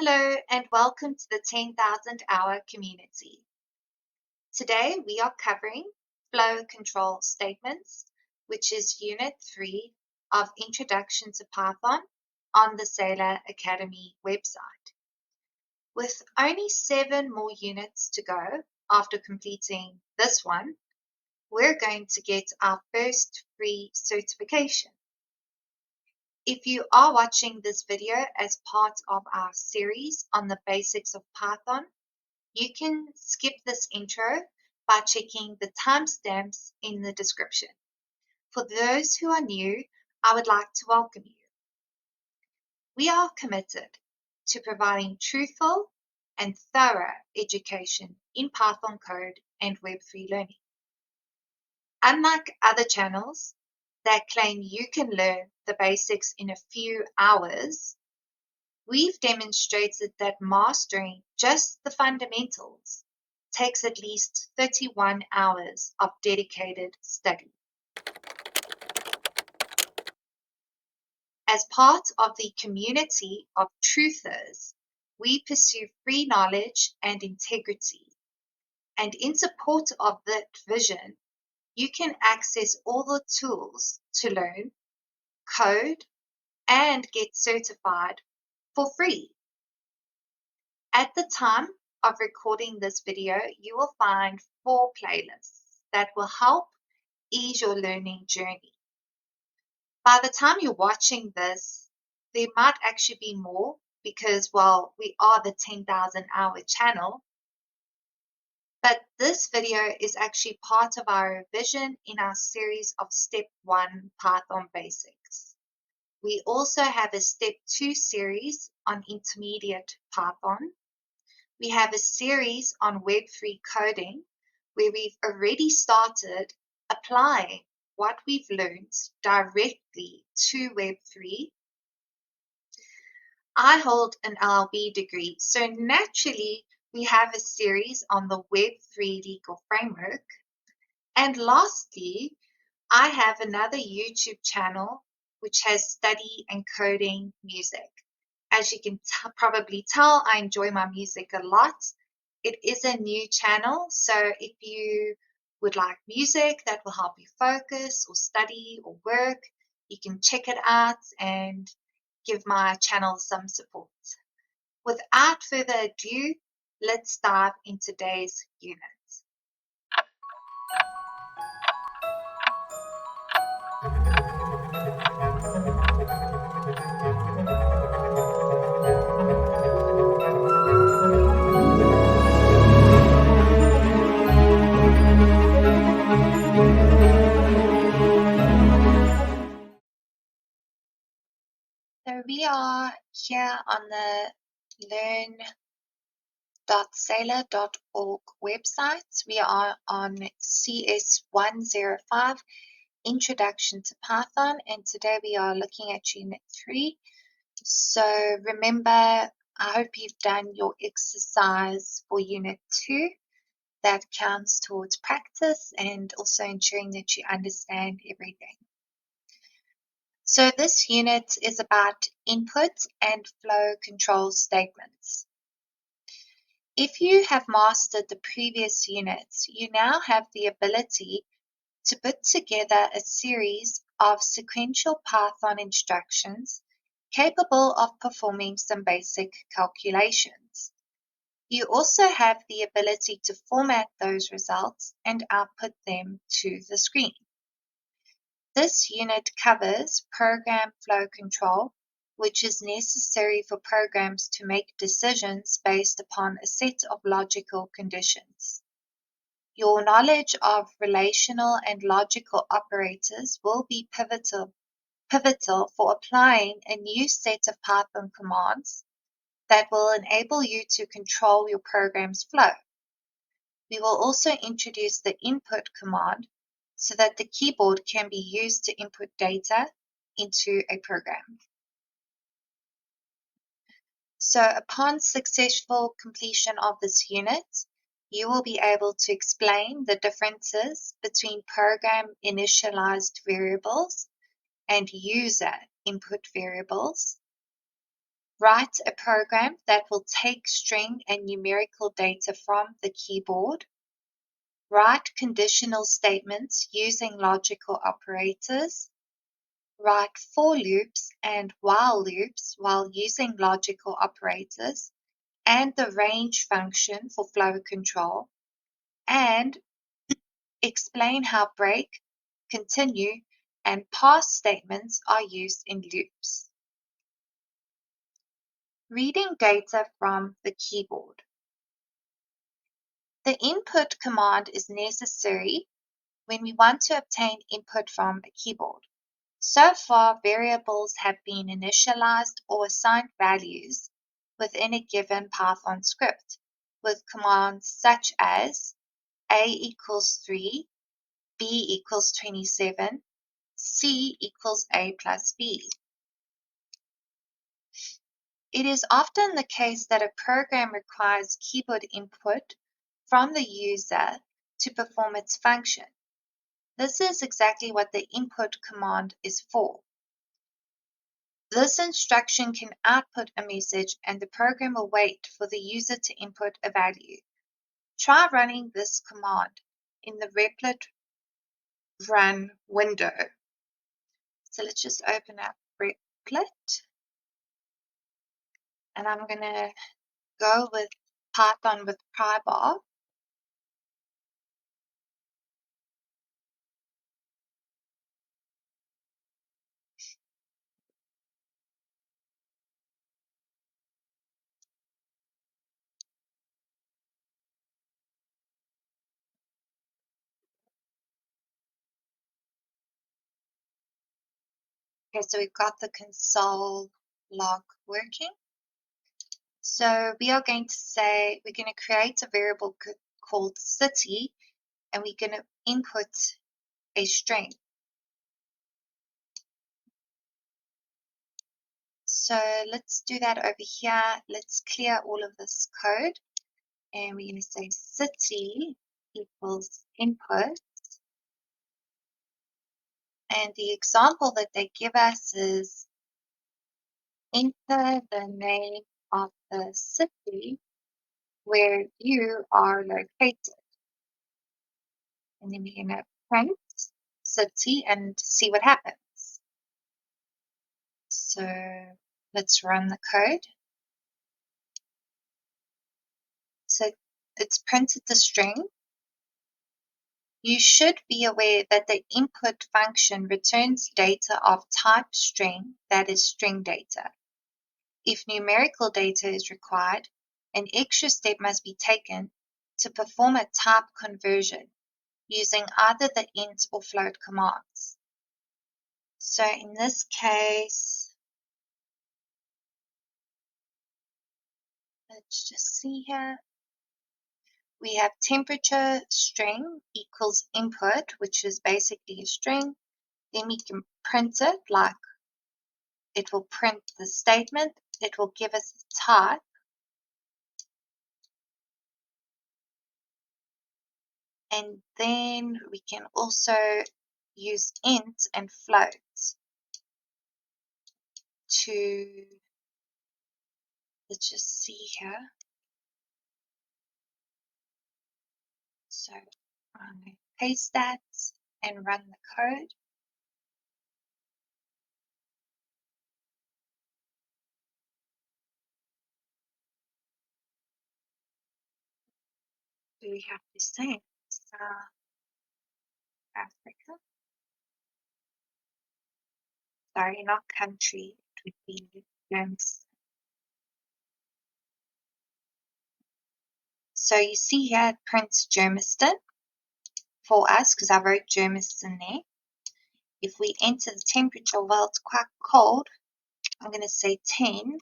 Hello and welcome to the 10,000 Hour Community. Today we are covering flow control statements, which is Unit 3 of Introduction to Python on the Saylor Academy website. With only 7 more units to go after completing this one, we're going to get our first free certification. If you are watching this video as part of our series on the basics of Python, you can skip this intro by checking the timestamps in the description. For those who are new, I would like to welcome you. We are committed to providing truthful and thorough education in Python code and Web3 learning. Unlike other channels that claim you can learn the basics in a few hours, we've demonstrated that mastering just the fundamentals takes at least 31 hours of dedicated study. As part of the community of truthers, we pursue free knowledge and integrity. And in support of that vision, you can access all the tools to learn, code, and get certified for free. At the time of recording this video, you will find 4 playlists that will help ease your learning journey. By the time you're watching this, there might actually be more because, well, we are the 10,000 Hour channel. But this video is actually part of our revision in our series of Step 1 Python Basics. We also have a Step 2 series on Intermediate Python. We have a series on Web3 coding where we've already started applying what we've learned directly to Web3. I hold an LLB degree, so naturally we have a series on the Web3 legal framework. And lastly, I have another YouTube channel which has study and coding music. As you can probably tell, I enjoy my music a lot. It is a new channel, so if you would like music that will help you focus or study or work, you can check it out and give my channel some support. Without further ado, let's dive into today's unit. So we are here on the learn.saylor.org website. We are on CS105, Introduction to Python, and today we are looking at Unit 3. So remember, I hope you've done your exercise for Unit 2. That counts towards practice and also ensuring that you understand everything. So this unit is about input and flow control statements. If you have mastered the previous units, you now have the ability to put together a series of sequential Python instructions capable of performing some basic calculations. You also have the ability to format those results and output them to the screen. This unit covers program flow control, which is necessary for programs to make decisions based upon a set of logical conditions. Your knowledge of relational and logical operators will be pivotal for applying a new set of Python commands that will enable you to control your program's flow. We will also introduce the input command so that the keyboard can be used to input data into a program. So upon successful completion of this unit, you will be able to explain the differences between program initialized variables and user input variables. Write a program that will take string and numerical data from the keyboard. Write conditional statements using logical operators. Write for loops and while loops while using logical operators and the range function for flow control. And explain how break, continue, and pass statements are used in loops. Reading data from the keyboard. The input command is necessary when we want to obtain input from a keyboard. So far, variables have been initialized or assigned values within a given Python script with commands such as a equals 3, b equals 27, c equals a plus b. It is often the case that a program requires keyboard input from the user to perform its function. This is exactly what the input command is for. This instruction can output a message and the program will wait for the user to input a value. Try running this command in the Replit run window. So let's just open up Replit and I'm going to go with Python with prybar. Okay, so we've got the console log working. So we are going to say we're going to create a variable called city and we're going to input a string. So let's do that over here. Let's clear all of this code and we're going to say city equals input. And the example that they give us is enter the name of the city where you are located. And then we're going to print city and see what happens. So let's run the code. So it's printed the string. You should be aware that the input function returns data of type string, that is string data. If numerical data is required, an extra step must be taken to perform a type conversion using either the int or float commands. So in this case, let's just see here. We have temperature string equals input, which is basically a string. Then we can print it like it will print the statement. It will give us the type. And then we can also use int and float to, let's just see here. So I'm going to paste that and run the code. Do we have to say South Africa? Sorry, not country. It would be Germans. So you see here it prints Germiston for us because I wrote Germiston there. If we enter the temperature, well, it's quite cold. I'm going to say 10.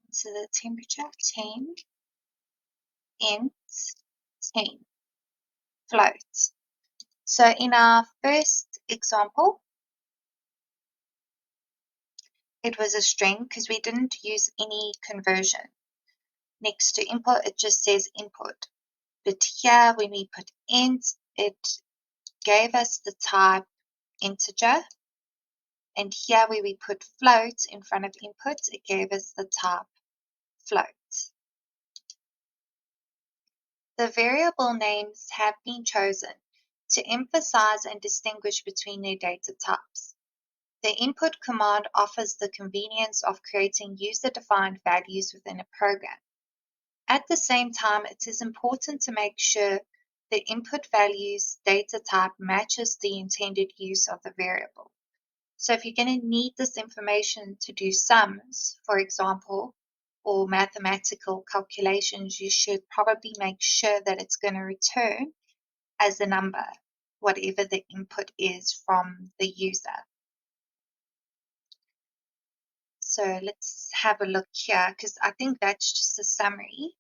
So the temperature 10, int 10, float. So in our first example, it was a string because we didn't use any conversion. Next to input, it just says input. But here, when we put int, it gave us the type integer. And here where we put float in front of input, it gave us the type float. The variable names have been chosen to emphasize and distinguish between their data types. The input command offers the convenience of creating user-defined values within a program. At the same time, it is important to make sure the input value's data type matches the intended use of the variable. So if you're going to need this information to do sums, for example, or mathematical calculations, you should probably make sure that it's going to return as a number, whatever the input is from the user. So let's have a look here, because I think that's just a summary.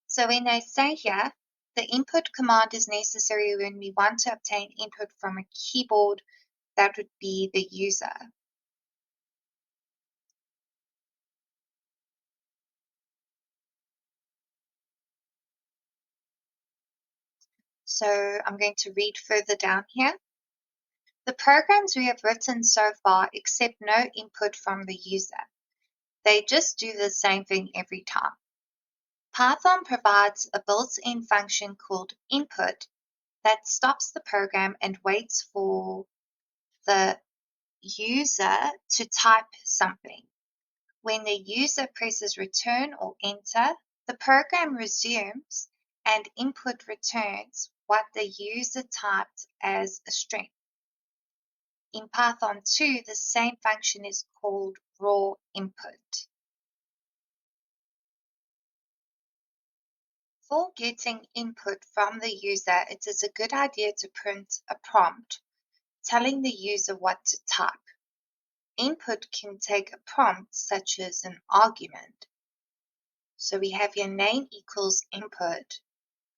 So when they say here, the input command is necessary when we want to obtain input from a keyboard, that would be the user. So I'm going to read further down here. The programs we have written so far accept no input from the user. They just do the same thing every time. Python provides a built-in function called input that stops the program and waits for the user to type something. When the user presses return or enter, the program resumes and input returns what the user typed as a string. In Python 2, the same function is called raw input. For getting input from the user, it is a good idea to print a prompt telling the user what to type. Input can take a prompt such as an argument. So we have your name equals input.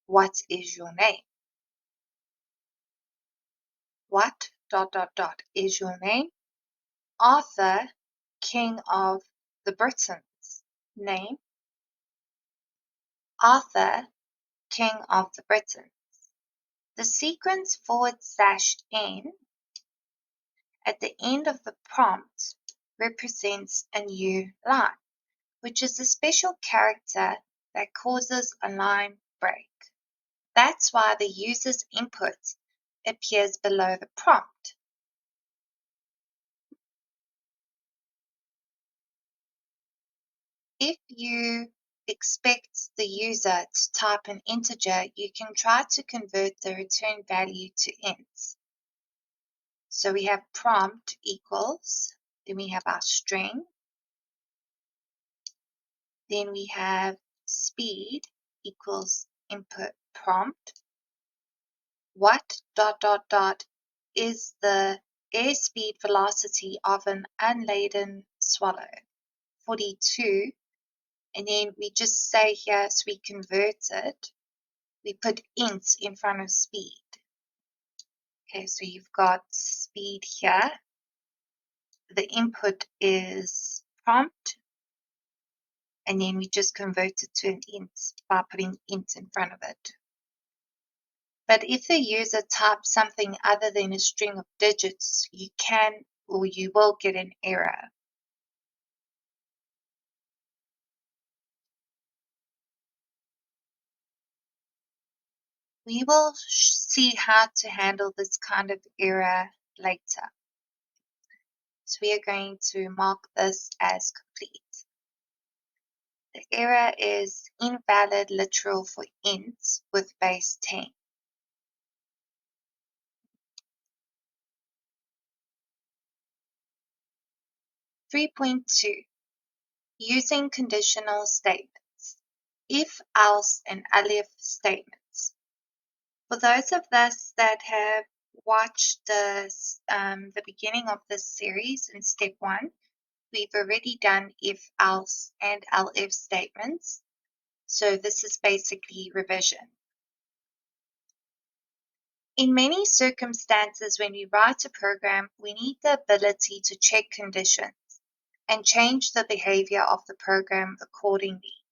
What is your name? What ... is your name? Arthur, King of the Britons. Name? Arthur, King of the Britons. The sequence /n at the end of the prompt represents a new line, which is a special character that causes a line break. That's why the user's input appears below the prompt. If you expect the user to type an integer, you can try to convert the return value to int. So we have prompt equals, then we have our string, then we have speed equals input prompt. What ... is the airspeed velocity of an unladen swallow? 42. And then we just say here, so we convert it, we put int in front of speed. Okay, so you've got speed here. The input is prompt, and then we just convert it to an int by putting int in front of it. But if the user types something other than a string of digits, you can or you will get an error. We will see how to handle this kind of error later. So we are going to mark this as complete. The error is invalid literal for int with base 10. (3.2) Using conditional statements. If, else, and elif statements. For those of us that have watched the beginning of this series in step 1, we've already done if, else, and elif statements. So this is basically revision. In many circumstances, when we write a program, we need the ability to check conditions and change the behavior of the program accordingly.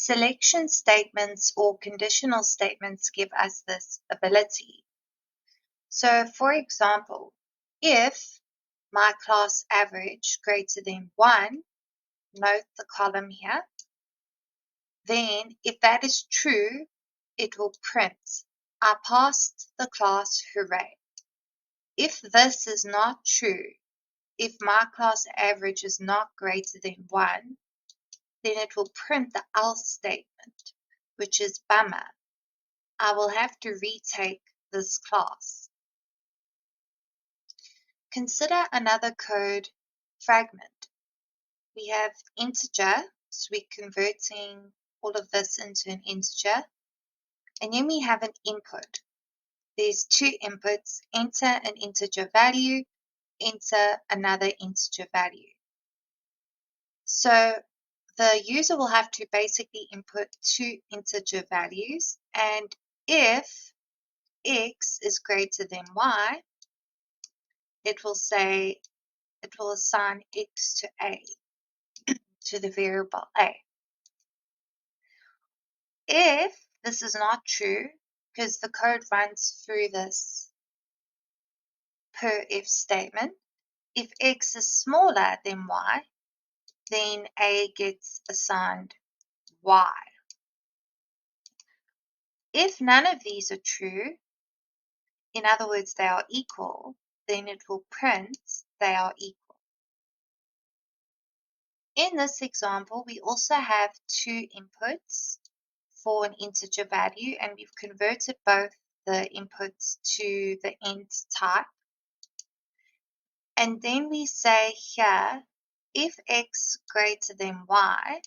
Selection statements or conditional statements give us this ability. So, for example, if my class average greater than 1, note the column here, then if that is true, it will print, I passed the class, hooray. If this is not true, if my class average is not greater than 1, then it will print the else statement, which is bummer. I will have to retake this class. Consider another code fragment. We have integer, so we're converting all of this into an integer. And then we have an input. There's two inputs, enter an integer value, enter another integer value. So the user will have to basically input two integer values, and if x is greater than y, it will assign x to a, to the variable a. If this is not true, because the code runs through this per if statement, if x is smaller than y, then a gets assigned y. If none of these are true, in other words, they are equal, then it will print they are equal. In this example, we also have two inputs for an integer value, and we've converted both the inputs to the int type. And then we say here, if x greater than y,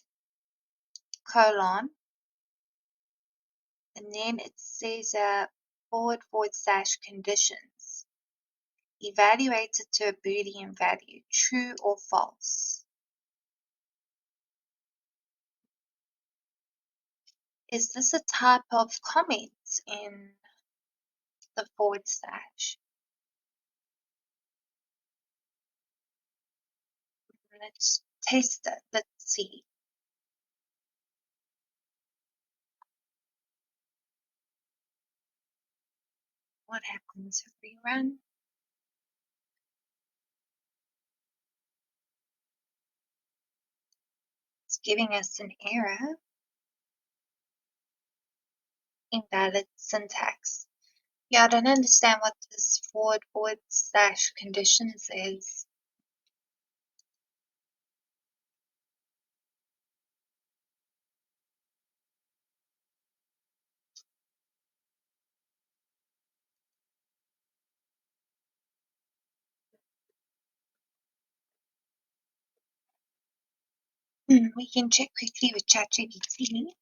colon, and then it says / conditions, evaluated to a Boolean value, true or false. Is this a type of comment in the /? Let's test it. Let's see. What happens if we run? It's giving us an error. Invalid syntax. Yeah, I don't understand what this / conditions is. We can check quickly with ChatGPT.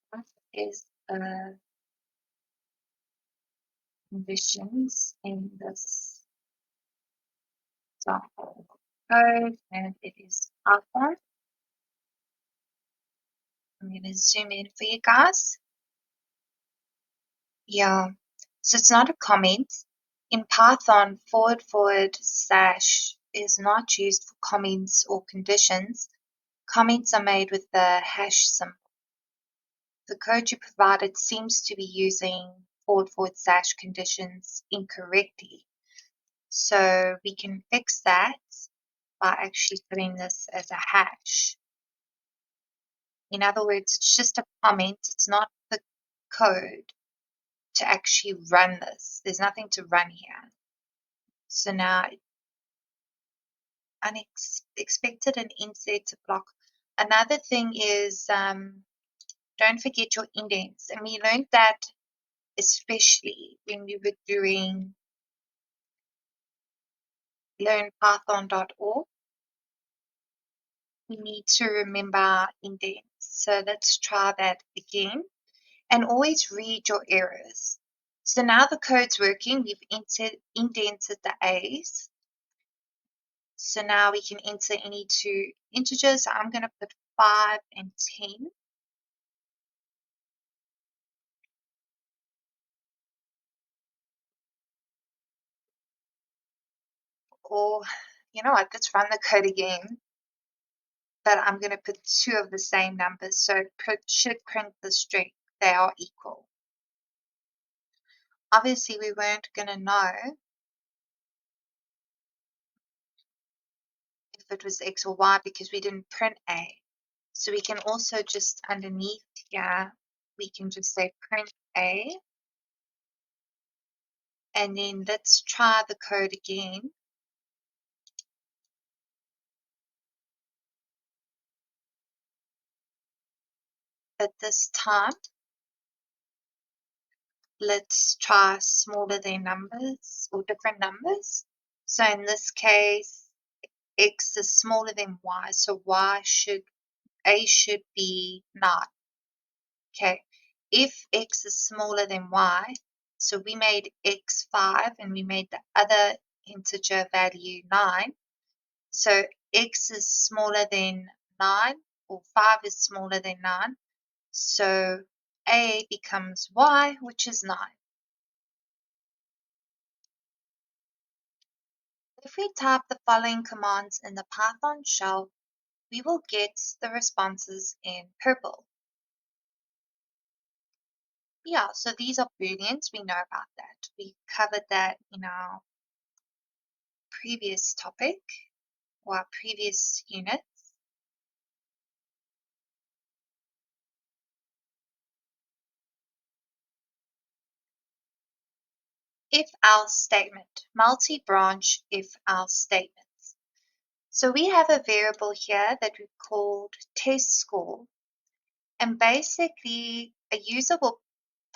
What is conditions in this example code? And it is Python. I'm going to zoom in for you guys. Yeah, so it's not a comment. In Python, / is not used for comments or conditions. Comments are made with the hash symbol. The code you provided seems to be using / conditions incorrectly. So we can fix that by actually putting this as a hash. In other words, it's just a comment. It's not the code to actually run this. There's nothing to run here. So now unexpected and insert block. Another thing is don't forget your indents. And we learned that especially when we were doing learnpython.org. We need to remember our indents. So let's try that again. And always read your errors. So now the code's working. We've indented the A's. So now we can enter any two integers. I'm going to put 5 and 10. Or, you know what, let's run the code again. But I'm going to put two of the same numbers, so it should print the string. They are equal. Obviously, we weren't going to know if it was X or Y because we didn't print A. So we can also just underneath here, we can just say print A. And then let's try the code again. But this time, let's try smaller than numbers or different numbers. So in this case, X is smaller than Y, so A should be 9. Okay, if X is smaller than Y, so we made X 5 and we made the other integer value 9. So X is smaller than 9, or 5 is smaller than 9. So A becomes Y, which is 9. If we type the following commands in the Python shell, we will get the responses in purple. Yeah, so these are Booleans. We know about that. We covered that in our previous topic or our previous unit. If-else statement, multi-branch if-else statements. So we have a variable here that we've called test score, and basically a user will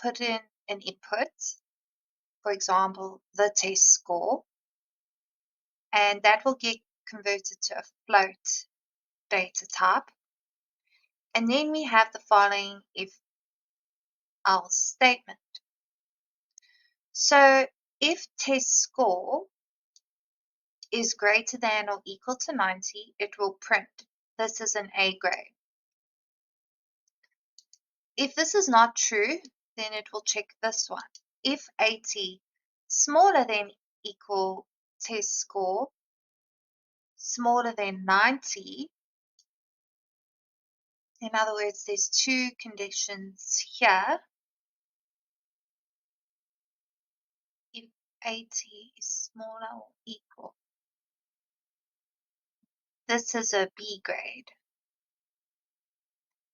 put in an input, for example, the test score, and that will get converted to a float data type. And then we have the following if-else statement. So if test score is greater than or equal to 90, it will print this is an A grade. If this is not true, then it will check this one. If 80 smaller than equal test score smaller than 90, in other words, there's two conditions here. If 80 is smaller or equal, this is a B grade.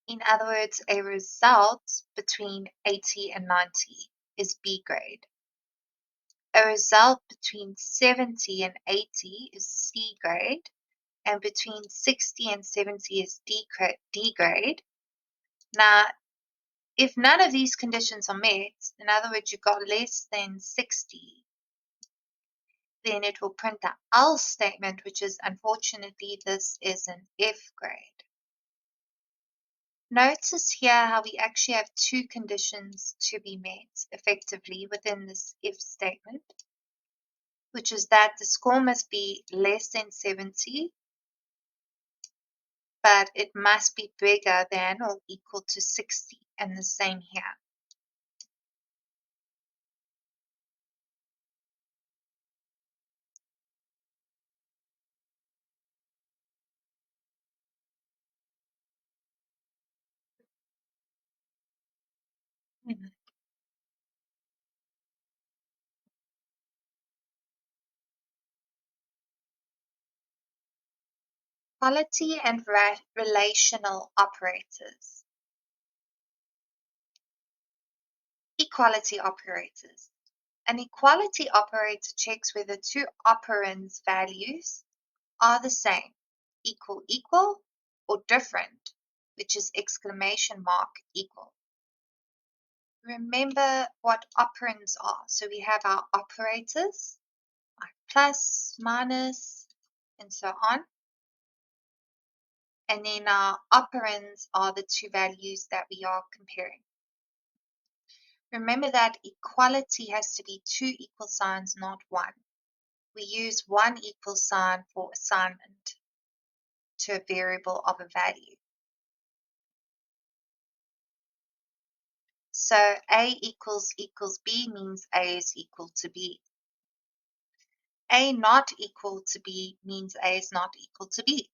In other words, a result between 80 and 90 is B grade. A result between 70 and 80 is C grade, and between 60 and 70 is D grade. Now, if none of these conditions are met, in other words, you've got less than 60, then it will print the else statement, which is unfortunately this is an F grade. Notice here how we actually have two conditions to be met effectively within this if statement, which is that the score must be less than 70, but it must be bigger than or equal to 60, and the same here. Mhm. Quality and relational operators. Equality operators. An equality operator checks whether two operands' values are the same, equal, or different, which is exclamation mark equal. Remember what operands are. So we have our operators, like plus, minus, and so on. And then our operands are the two values that we are comparing. Remember that equality has to be two equal signs, not one. We use one equal sign for assignment to a variable of a value. So A equals B means A is equal to B. A not equal to B means A is not equal to B.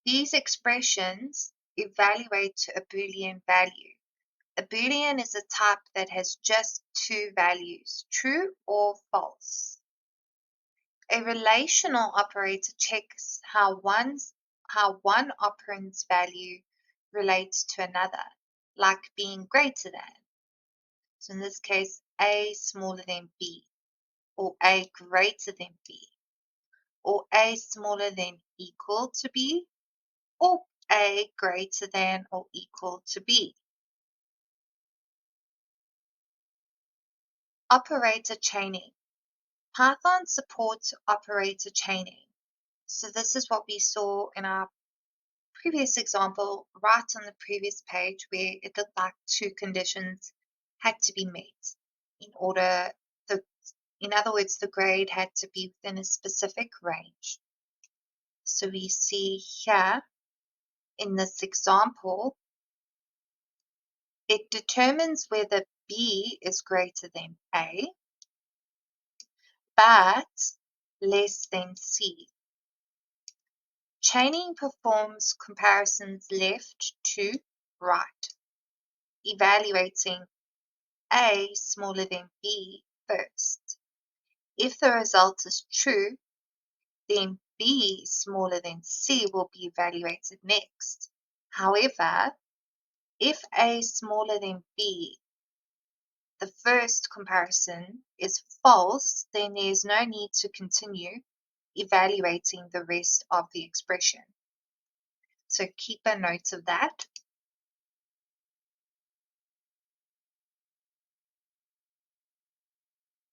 These expressions evaluate to a Boolean value. A Boolean is a type that has just two values, true or false. A relational operator checks how one operand's value relates to another, like being greater than. So in this case, A smaller than B, or A greater than B, or A smaller than equal to B, or A greater than or equal to B. Operator chaining. Python supports operator chaining. So this is what we saw in our previous example, right on the previous page, where it looked like two conditions had to be met in order in other words, the grade had to be within a specific range. So we see here in this example, it determines whether B is greater than A, but less than C. Chaining performs comparisons left to right, evaluating A smaller than B first. If the result is true, then B smaller than C will be evaluated next. However, if A smaller than B, the first comparison, is false, then there is no need to continue evaluating the rest of the expression. So keep a note of that.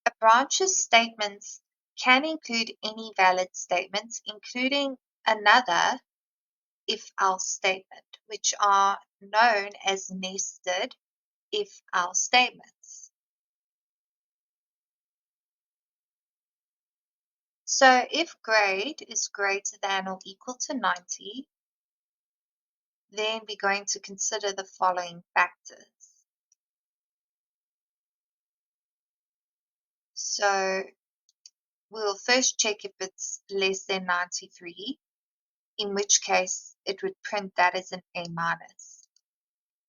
A branch's statements can include any valid statements, including another if-else statement, which are known as nested if-else statements. So if grade is greater than or equal to 90, then we're going to consider the following factors. So we'll first check if it's less than 93, in which case it would print that as an A minus.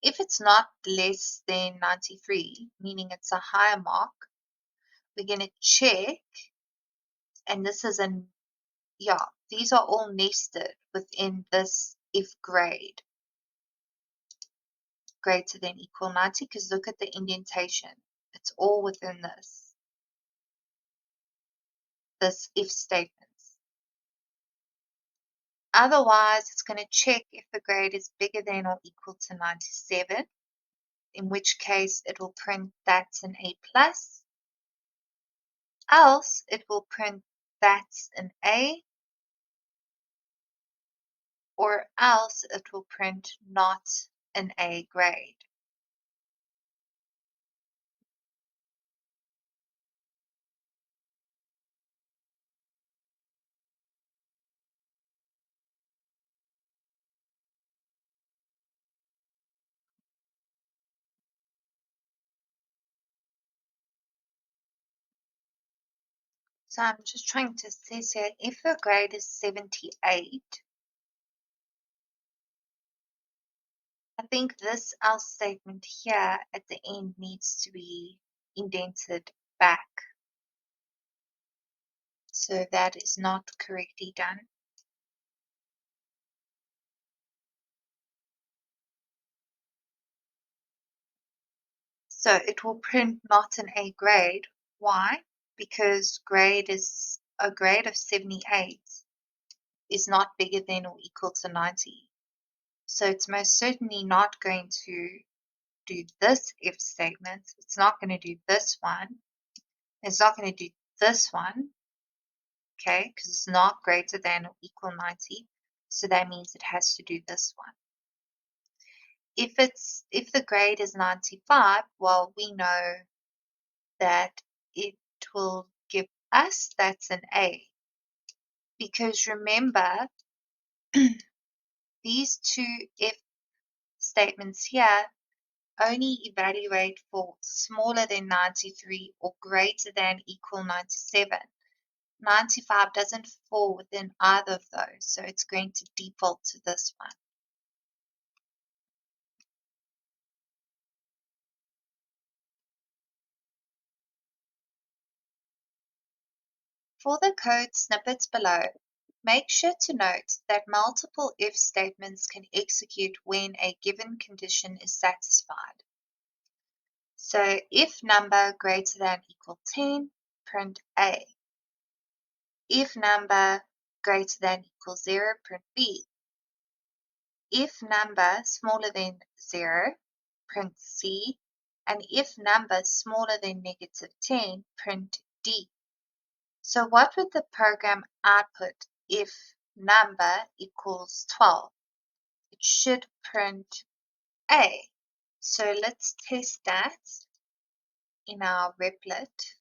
If it's not less than 93, meaning it's a higher mark, we're going to check, and this is these are all nested within this if grade greater than equal 90, because look at the indentation. It's all within this if statement. Otherwise, it's going to check if the grade is bigger than or equal to 97, in which case it will print that's an A plus. Else, it will print that's an A, or else it will print not an A grade. So I'm just trying to assess here, if the grade is 78, I think this else statement here at the end needs to be indented back. So that is not correctly done. So it will print not an A grade. Why? Because a grade of 78 is not bigger than or equal to 90. So it's most certainly not going to do this if statement. It's not going to do this one. It's not going to do this one, okay, because it's not greater than or equal 90. So that means it has to do this one. If the grade is 95, well, we know that it will give us that's an A. Because remember, these two if statements here only evaluate for smaller than 93 or greater than equal 97. 95 doesn't fall within either of those, so it's going to default to this one. For the code snippets below, make sure to note that multiple if statements can execute when a given condition is satisfied. So if number greater than equal 10, print A. If number greater than equals 0, print B. If number smaller than 0, print C. And if number smaller than -10, print D. So what would the program output if number equals 12? It should print A. So let's test that in our Replit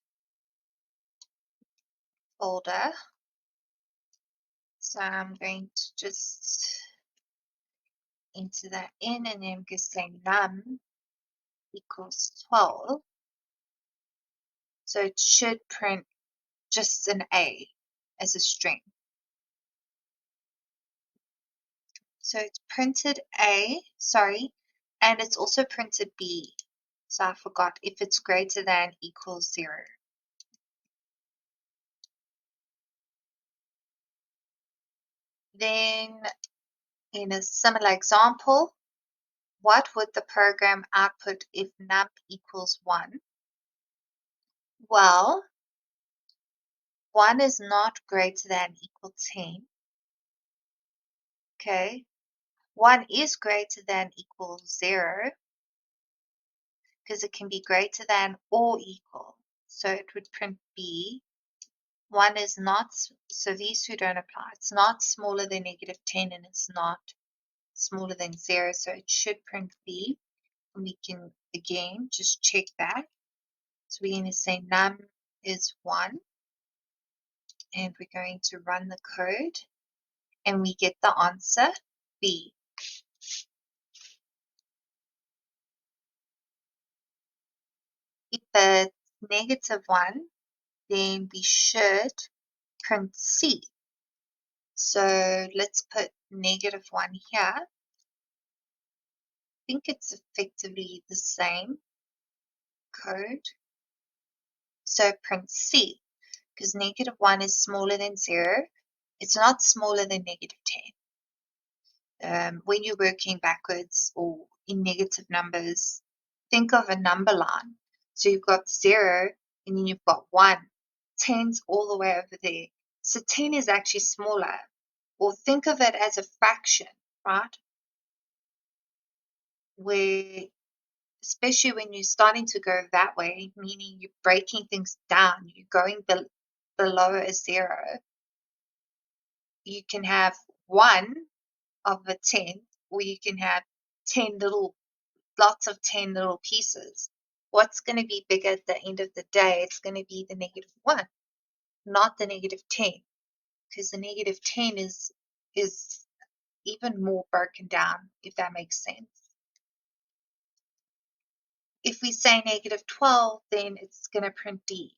folder. So I'm going to just enter that in, and then I'm going to say num equals 12. So it should print just an A as a string. So it's printed A, sorry, and it's also printed B. So I forgot, if it's greater than equals 0. Then in a similar example, what would the program output if num equals 1? Well, 1 is not greater than equal 10. Okay, 1 is greater than equal 0 because it can be greater than or equal. So it would print B. 1 is not, so these two don't apply. It's not smaller than -10 and it's not smaller than 0, so it should print B. And we can again just check that. So we're going to say num is 1, and we're going to run the code, and we get the answer B. If it's -1, then we should print C. So let's put -1 here. I think it's effectively the same code. So print C, because -1 is smaller than 0. It's not smaller than -10. When you're working backwards or in negative numbers, think of a number line. So you've got 0 and then you've got 1. 10's all the way over there. So 10 is actually smaller. Or think of it as a fraction, right? Where, especially when you're starting to go that way, meaning you're breaking things down, you're going below a 0, you can have 1 of a 10, or you can have 10 little, lots of 10 little pieces. What's going to be bigger at the end of the day? It's going to be the -1, not the -10, because the -10 is even more broken down, if that makes sense. If we say -12, then it's going to print D.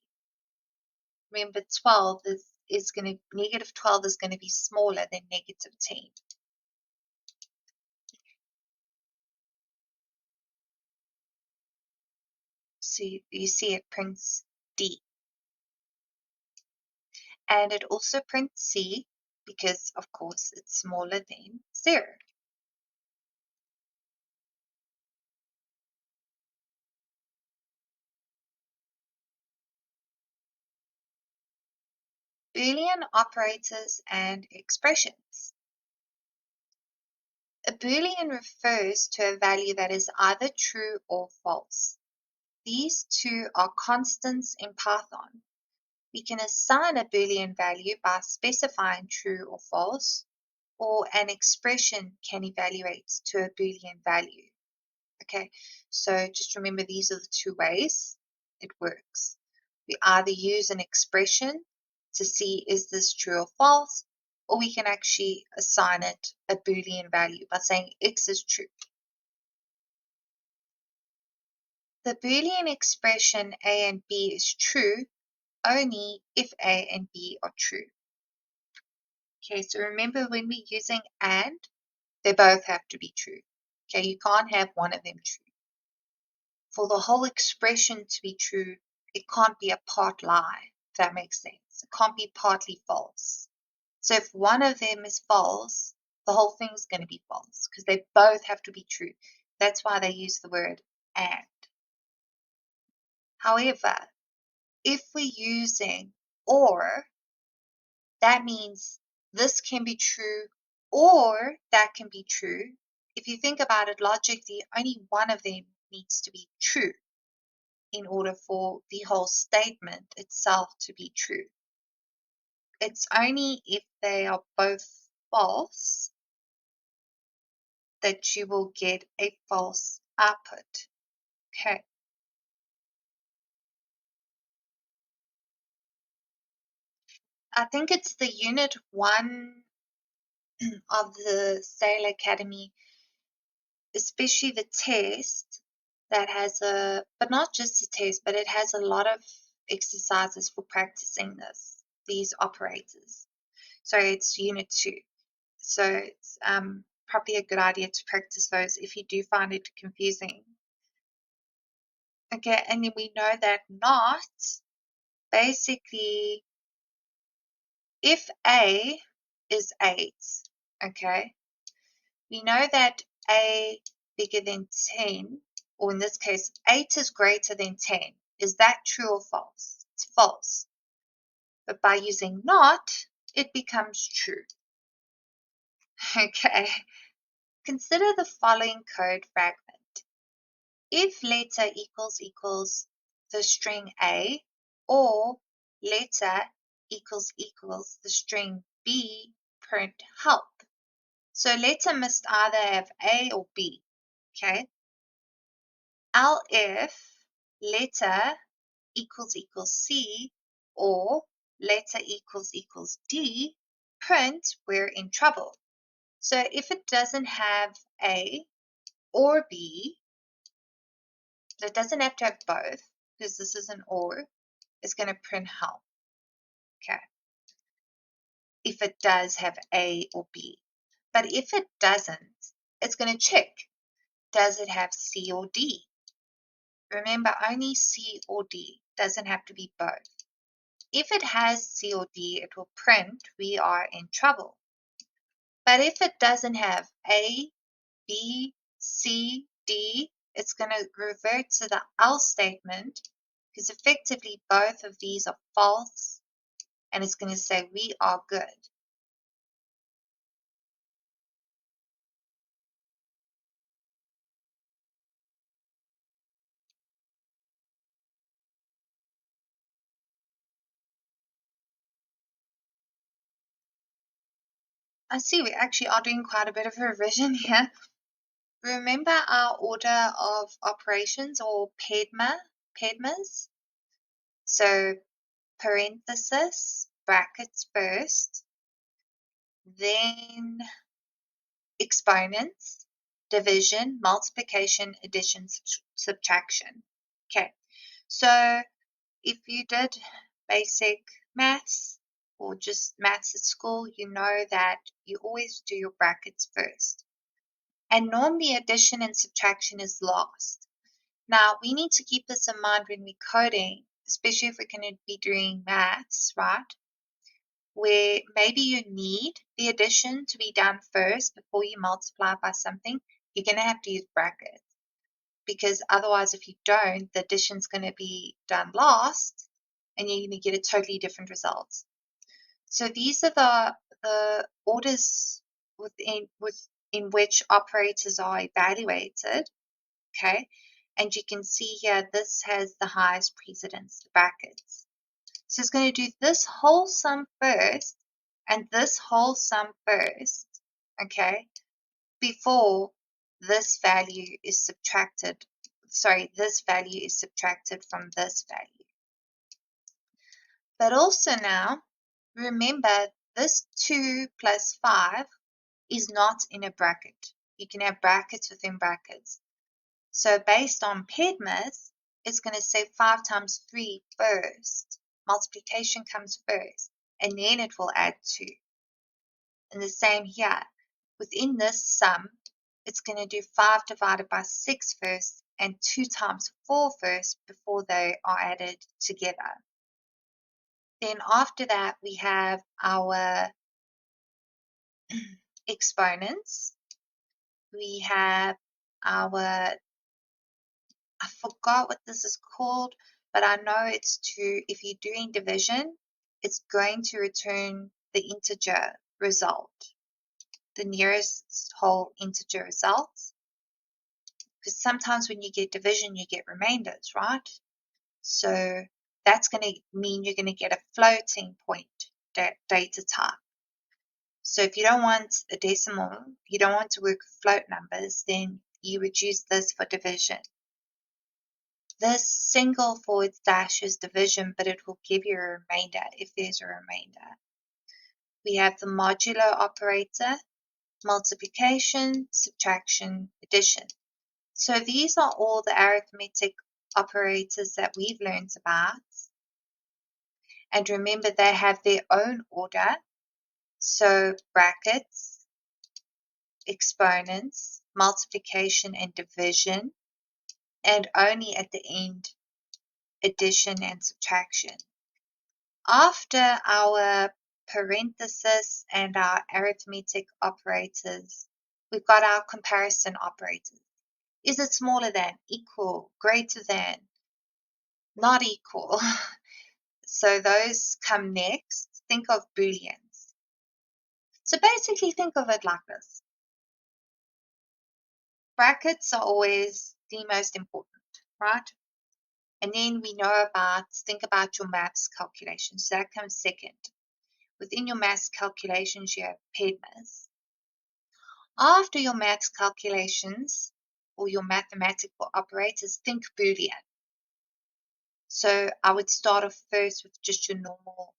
Remember, 12 is going to, -12 is going to be smaller than -10. So you see it prints D. And it also prints C because, of course, it's smaller than 0. Boolean operators and expressions. A Boolean refers to a value that is either true or false. These two are constants in Python. We can assign a Boolean value by specifying true or false, or an expression can evaluate to a Boolean value. Okay, so just remember these are the two ways it works. We either use an expression to see is this true or false, or we can actually assign it a Boolean value by saying X is true. The Boolean expression A and B is true only if A and B are true. Okay, so remember when we're using and, they both have to be true. Okay, you can't have one of them true. For the whole expression to be true, it can't be a part lie, if that makes sense. It can't be partly false. So if one of them is false, the whole thing is going to be false because they both have to be true. That's why they use the word and. However, if we're using or, that means this can be true or that can be true. If you think about it logically, only one of them needs to be true in order for the whole statement itself to be true. It's only if they are both false that you will get a false output. Okay. I think it's the unit 1 of the Saylor Academy, especially the test that has but not just a test, but it has a lot of exercises for practicing these operators. So it's unit 2. So it's probably a good idea to practice those if you do find it confusing. Okay, and then we know that not, basically, if A is 8, okay, we know that A bigger than 10, or in this case, 8 is greater than 10. Is that true or false? It's false. But by using not, it becomes true. Okay, consider the following code fragment. If letter equals the string A, or letter equals the string B, print help. So letter must either have A or B, okay? elif letter equals C, or letter equals D, print we're in trouble. So if it doesn't have A or B, it doesn't have to have both, because this is an or, it's going to print help. Okay. If it does have A or B. But if it doesn't, it's going to check. Does it have C or D? Remember, only C or D, doesn't have to be both. If it has C or D, it will print we are in trouble. But if it doesn't have A, B, C, D, it's going to revert to the else statement, because effectively both of these are false, and it's going to say we are good. I see we actually are doing quite a bit of revision here. Remember our order of operations, or PEDMAs? So parenthesis, brackets first, then exponents, division, multiplication, addition, subtraction. Okay, so if you did basic maths or just maths at school, you know that you always do your brackets first. And normally addition and subtraction is last. Now, we need to keep this in mind when we're coding, especially if we're going to be doing maths, right? Where maybe you need the addition to be done first before you multiply by something, you're going to have to use brackets. Because otherwise, if you don't, the addition's going to be done last, and you're going to get a totally different result. So these are the orders within which operators are evaluated, okay? And you can see here, this has the highest precedence, the brackets. So it's going to do this whole sum first and this whole sum first, okay, before this value is subtracted. Sorry, this value is subtracted from this value. But also now, remember, this 2 plus 5 is not in a bracket. You can have brackets within brackets. So based on PEDMAS, it's going to say 5 times 3 first. multiplication comes first, and then it will add 2. And the same here. Within this sum, it's going to do 5 divided by 6 first and 2 times 4 first before they are added together. Then after that, we have our exponents. We have our, I forgot what this is called, but I know it's if you're doing division, it's going to return the integer result, the nearest whole integer result. Because sometimes when you get division, you get remainders, right? So that's going to mean you're going to get a floating point data type. So if you don't want a decimal, you don't want to work with float numbers, then you would use this for division. This single forward slash is division, but it will give you a remainder if there's a remainder. We have the modulo operator, multiplication, subtraction, addition. So these are all the arithmetic operators that we've learned about. And remember, they have their own order. So brackets, exponents, multiplication and division, and only at the end, addition and subtraction. After our parenthesis and our arithmetic operators, we've got our comparison operators. Is it smaller than, equal, greater than, not equal? So those come next. Think of booleans. So basically think of it like this. Brackets are always the most important, right? And then we know think about your maths calculations. So that comes second. Within your maths calculations, you have PEDMAS. After your maths calculations or your mathematical operators, think Boolean. So I would start off first with just your normal,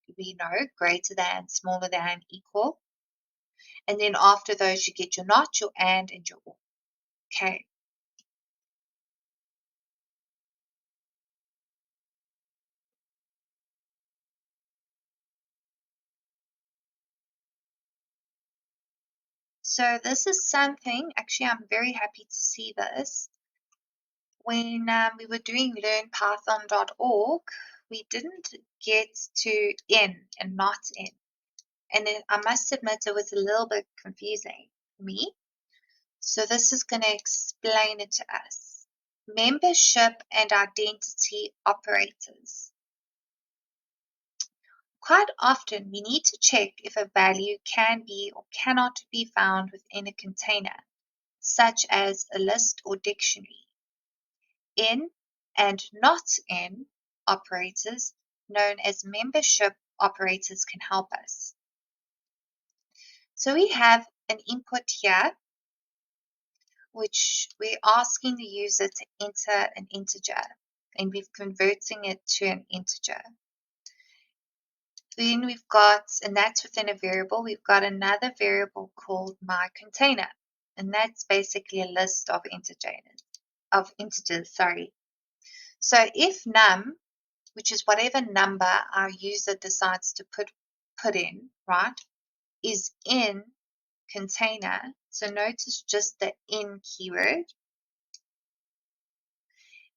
greater than, smaller than, equal. And then after those, you get your not, your and your or. Okay. So this is something, actually, I'm very happy to see this. When we were doing learnpython.org, we didn't get to in and not in. And I must admit it was a little bit confusing for me. So this is going to explain it to us. Membership and identity operators. Quite often we need to check if a value can be or cannot be found within a container, such as a list or dictionary. In and not in operators, known as membership operators, can help us. So we have an input here, which we're asking the user to enter an integer, and we're converting it to an integer. Then we've got, and that's within a variable, we've got another variable called my container, and that's basically a list of integers. So if num, which is whatever number our user decides to put in, right, is in container, so notice just the in keyword,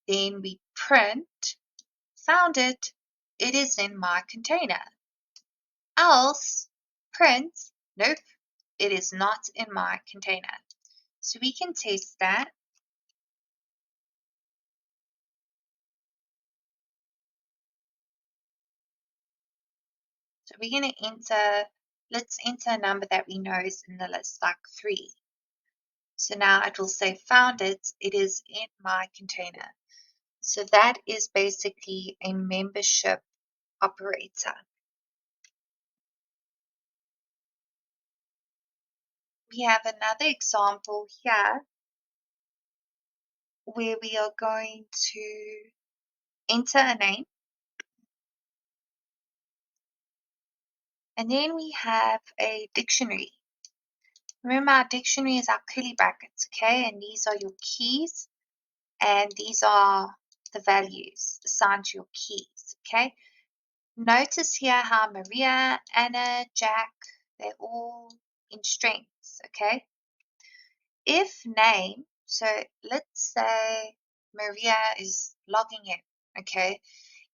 then we print, found it, it is in my container. Else, print, nope, it is not in my container. So we can test that. So we're going to let's enter a number that we know is in the list, like 3. So now it will say found it, it is in my container. So that is basically a membership operator. We have another example here where we are going to enter a name. And then we have a dictionary. Remember, our dictionary is our curly brackets, okay? And these are your keys, and these are the values assigned to your keys, okay? Notice here how Maria, Anna, Jack, they're all in strings, okay? If name, so let's say Maria is logging in, okay?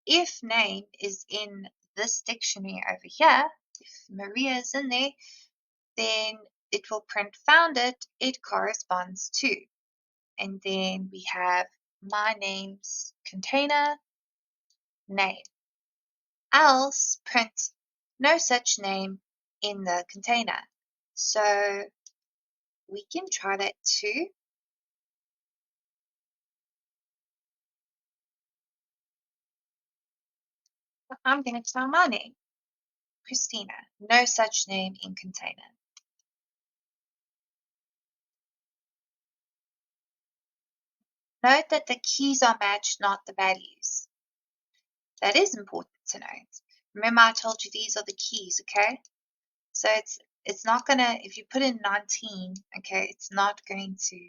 If name is in this dictionary over here, if Maria is in there, then it will print found it corresponds to. And then we have my name's container name. Else print no such name in the container. So we can try that too. I'm going to try my name, Christina. No such name in container. Note that the keys are matched, not the values. That is important to note. Remember I told you these are the keys, okay? So it's not going to, if you put in 19, okay, it's not going to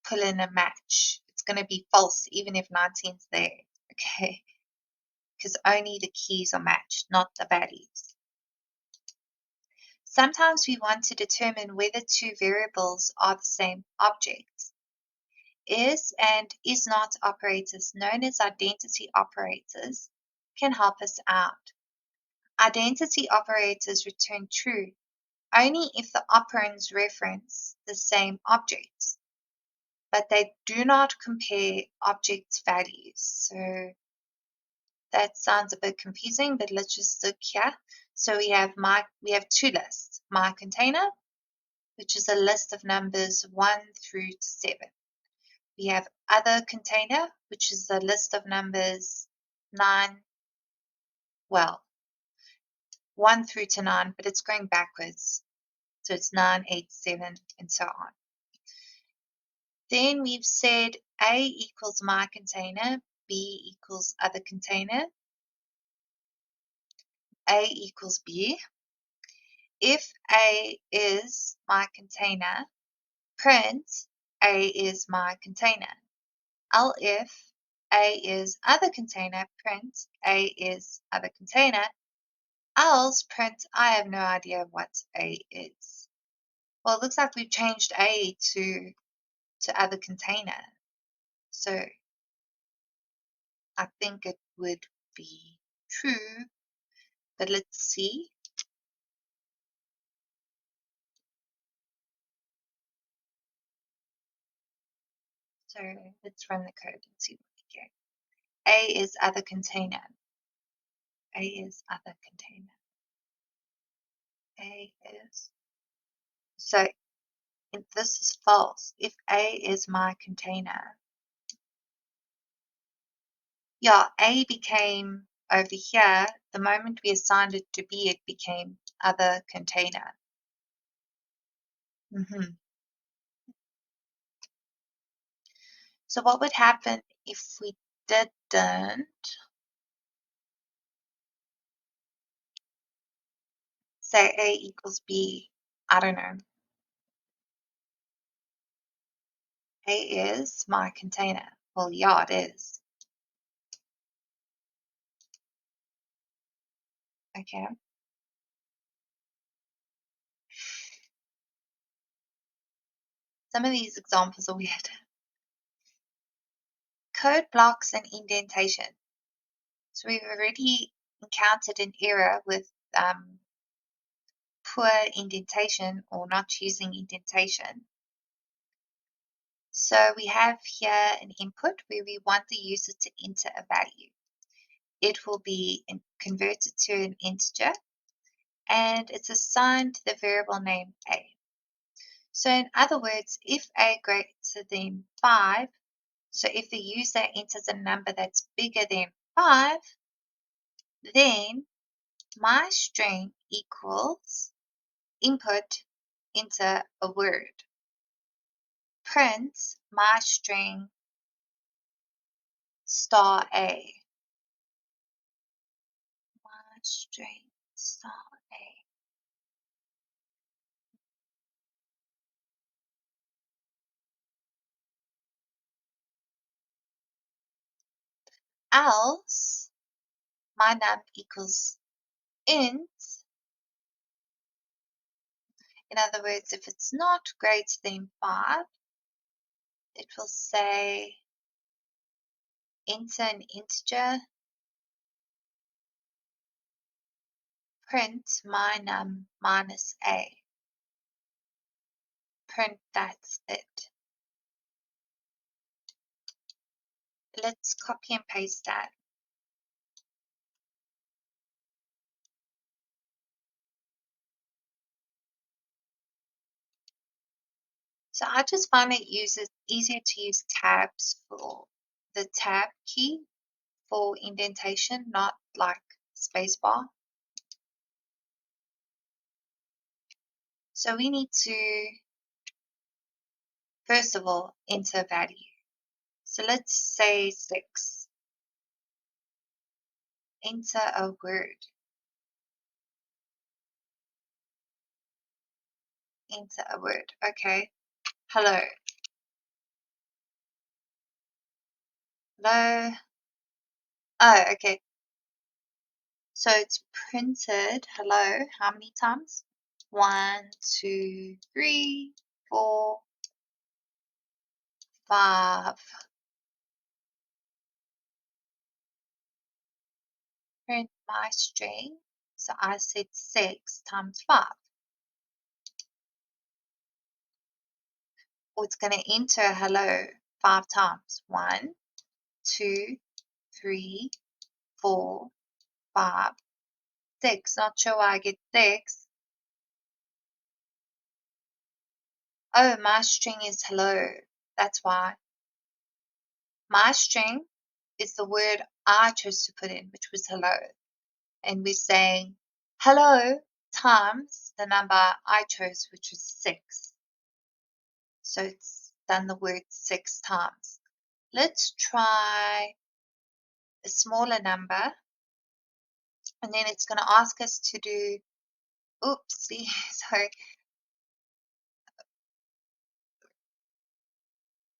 pull in a match. It's going to be false even if 19's there, okay? Because only the keys are matched, not the values. Sometimes we want to determine whether two variables are the same object. Is and is not operators, known as identity operators, can help us out. Identity operators return true only if the operands reference the same objects, but they do not compare object values. So that sounds a bit confusing, but let's just look here. So we have two lists. My container, which is a list of numbers 1 through to 7. We have other container, which is a list of numbers 9, well, 1 through to 9, but it's going backwards. So it's 9, 8, 7, and so on. Then we've said A equals my container, B equals other container, A equals B. If A is my container, print A is my container. Elif A is other container, print A is other container. Else print I have no idea what A is. Well, it looks like we've changed A to other container. So I think it would be true, but let's see. So let's run the code and see what we get. A is other container. A is other container. A is. So if this is false. If A is my container. Yeah, A became over here. The moment we assigned it to B, it became other container. So what would happen if we didn't say A equals B? I don't know. A is my container. Well, yeah, it is. Okay. Some of these examples are weird. Code blocks and indentation. So we've already encountered an error with poor indentation or not choosing indentation. So we have here an input where we want the user to enter a value. It will be converted to an integer and it's assigned the variable name A. So in other words, if A greater than 5, so if the user enters a number that's bigger than 5, then my string equals input into a word. Print my string star A. My string star A. Else my num equals int. In other words, if it's not greater than 5, it will say enter an integer, print my num minus a. Print that's it. Let's copy and paste that. So I just find it easier to use tabs for the tab key for indentation, not like spacebar. So we need to, first of all, enter a value. So let's say 6. Enter a word. Enter a word. Okay. Hello. Hello. Oh, okay. So it's printed hello how many times? 1, 2, 3, 4, 5. Print my string. So I said 6 times 5. Or it's going to enter hello 5 times. 1, 2, 3, 4, 5, 6. Not sure why I get 6. Oh, my string is hello. That's why. My string is the word I chose to put in, which was hello. And we're saying hello times the number I chose, which was 6. So it's done the word 6 times. Let's try a smaller number, and then it's going to ask us to do, oopsie, sorry,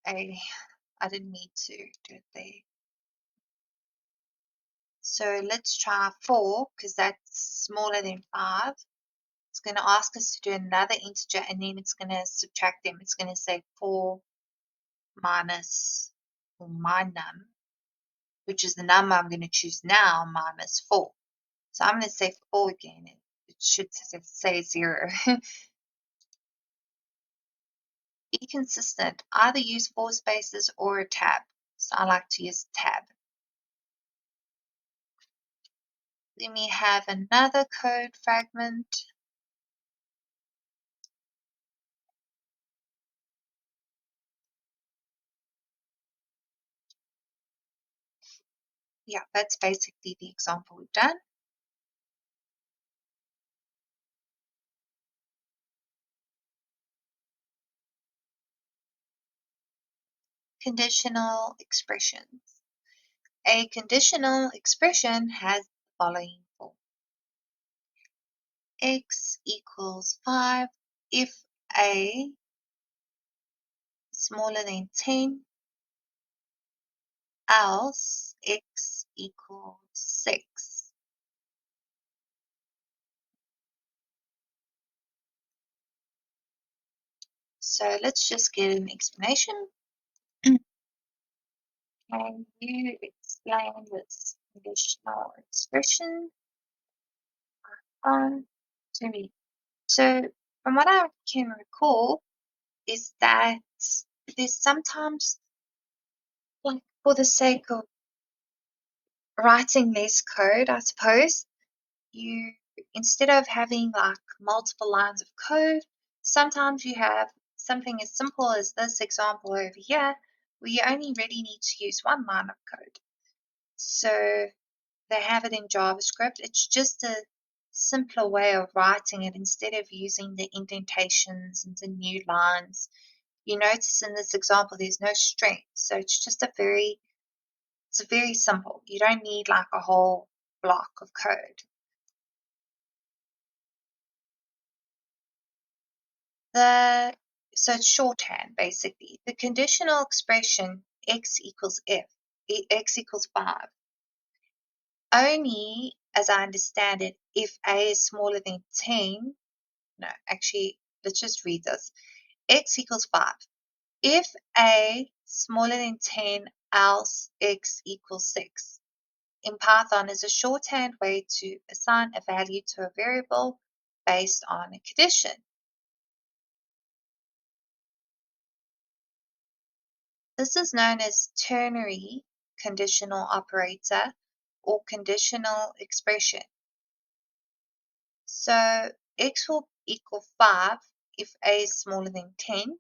I didn't mean to do it there. So let's try 4, because that's smaller than 5. It's going to ask us to do another integer, and then it's going to subtract them. It's going to say 4 minus my num, which is the number I'm going to choose now, minus 4. So I'm going to say 4 again. It should say 0. Be consistent. Either use 4 spaces or a tab. So I like to use tab. Then we have another code fragment. Yeah, that's basically the example we've done. Conditional expressions. A conditional expression has the following form. X equals 5 if A is smaller than 10, else X equals 6. So let's just get an explanation. Can you explain this conditional expression to me? So from what I can recall is that there's sometimes, like for the sake of writing less code, I suppose, you, instead of having like multiple lines of code, sometimes you have something as simple as this example over here, where you only really need to use one line of code. So they have it in JavaScript. It's just a simpler way of writing it instead of using the indentations and the new lines. You notice in this example, there's no string. So it's just it's very simple. You don't need like a whole block of code. So it's shorthand, basically. The conditional expression x equals 5. only, as I understand it, if A is smaller than 10. No, actually, let's just read this. X equals 5. If A smaller than 10, else X equals 6. In Python is a shorthand way to assign a value to a variable based on a condition. This is known as ternary conditional operator or conditional expression. So X will equal 5 if A is smaller than 10.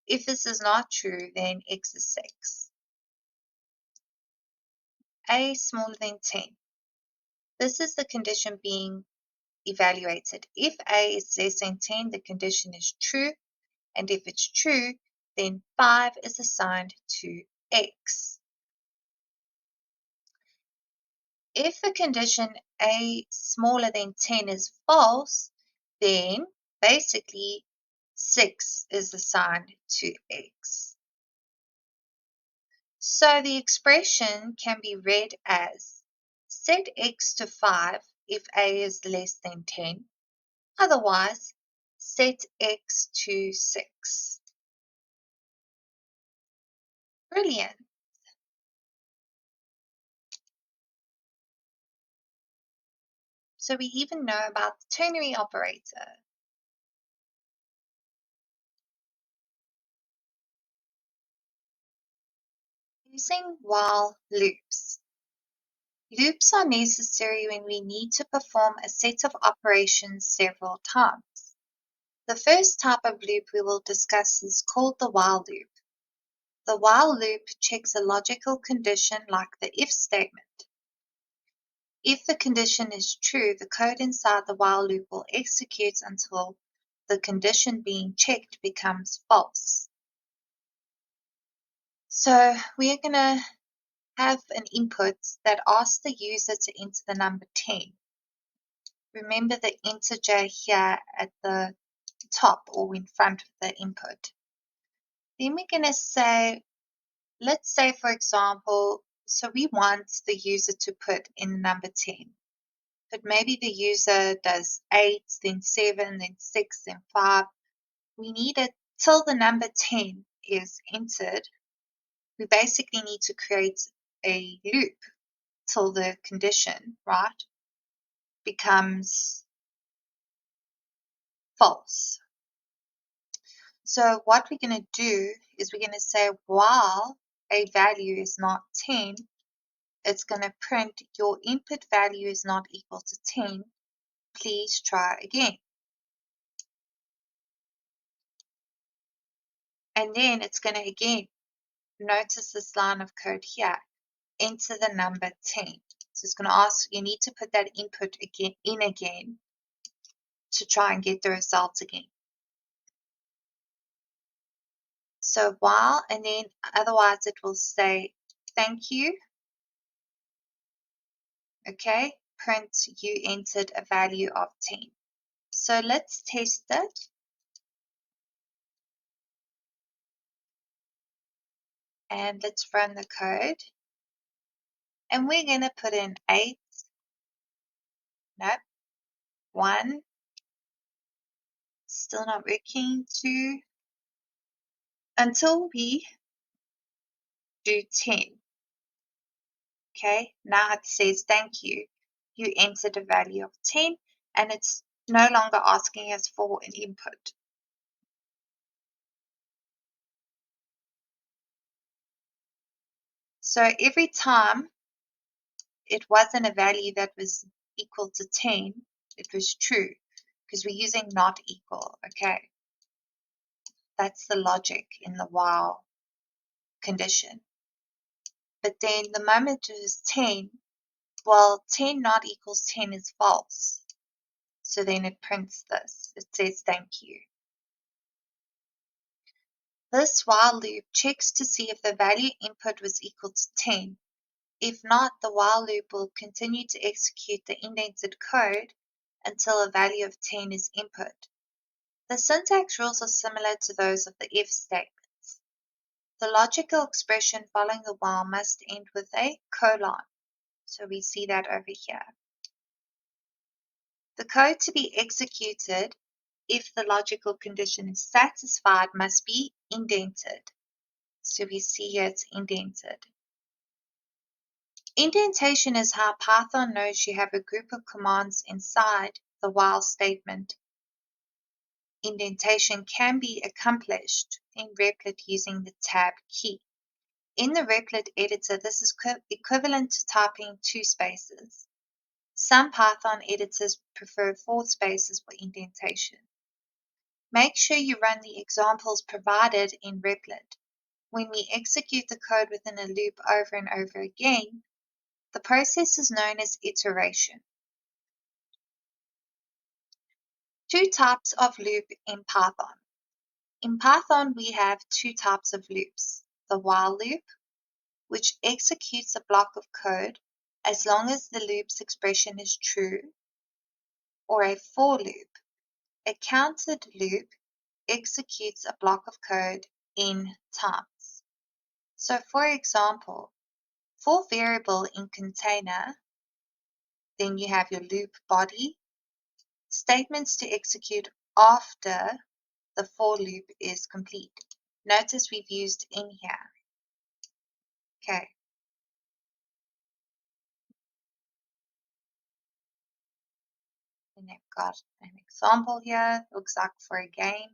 If this is not true, then X is 6. A smaller than 10. This is the condition being evaluated. If A is less than 10, the condition is true, and if it's true, then 5 is assigned to X. If the condition A smaller than 10 is false, then basically 6 is assigned to X. So the expression can be read as set X to 5 if A is less than 10. Otherwise, set X to 6. Brilliant. So we even know about the ternary operator. Using while loops. Loops are necessary when we need to perform a set of operations several times. The first type of loop we will discuss is called the while loop. The while loop checks a logical condition like the if statement. If the condition is true, the code inside the while loop will execute until the condition being checked becomes false. So we are going to have an input that asks the user to enter the number 10. Remember the integer here at the top or in front of the input. Then we're going to say, let's say for example, so we want the user to put in the number 10. But maybe the user does 8, then 7, then 6, then 5. We need it till the number 10 is entered. We basically need to create a loop till the condition, right, becomes false. So what we're going to do is we're going to say while a value is not 10, it's going to print your input value is not equal to 10. Please try again. And then it's going to again, notice this line of code here, enter the number 10. So it's going to ask, you need to put that input again to try and get the result again. So while, and then otherwise it will say, thank you. Okay, print you entered a value of 10. So let's test it. And let's run the code. And we're going to put in 8, nope, 1, still not working, 2, until we do 10. Okay, now it says thank you. You entered a value of 10 and it's no longer asking us for an input. So every time it wasn't a value that was equal to 10, it was true because we're using not equal. Okay, that's the logic in the while condition. But then the moment it is 10, well, 10 not equals 10 is false. So then it prints this. It says thank you. This while loop checks to see if the value input was equal to 10. If not, the while loop will continue to execute the indented code until a value of 10 is input. The syntax rules are similar to those of the if statements. The logical expression following the while must end with a colon. So we see that over here. The code to be executed if the logical condition is satisfied must be indented. So we see here it's indented. Indentation is how Python knows you have a group of commands inside the while statement. Indentation can be accomplished in Replit using the tab key. In the Replit editor, this is equivalent to typing 2 spaces. Some Python editors prefer 4 spaces for indentation. Make sure you run the examples provided in Replit. When we execute the code within a loop over and over again, the process is known as iteration. 2 types of loop in Python. In Python, we have 2 types of loops. The while loop, which executes a block of code as long as the loop's expression is true, or a for loop. A counted loop executes a block of code n times. So for example, for variable in container, then you have your loop body, statements to execute after the for loop is complete. Notice we've used in here. Okay. And I've got an example here. Looks like for a game.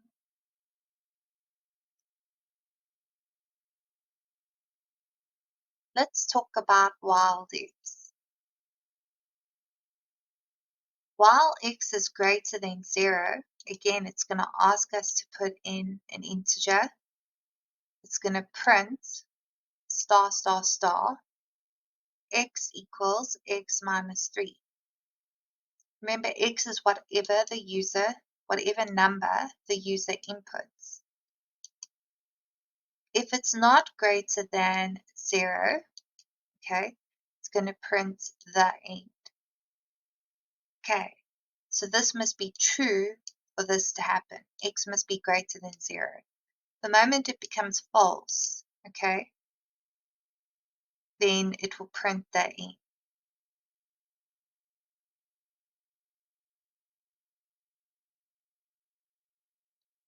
Let's talk about while loops. While x is greater than 0, again, it's going to ask us to put in an integer. It's going to print star, star, star, x equals x minus 3. Remember, x is whatever number the user inputs. If it's not greater than 0, okay, it's going to print the end. Okay, so this must be true for this to happen. X must be greater than 0. The moment it becomes false, okay, then it will print the end.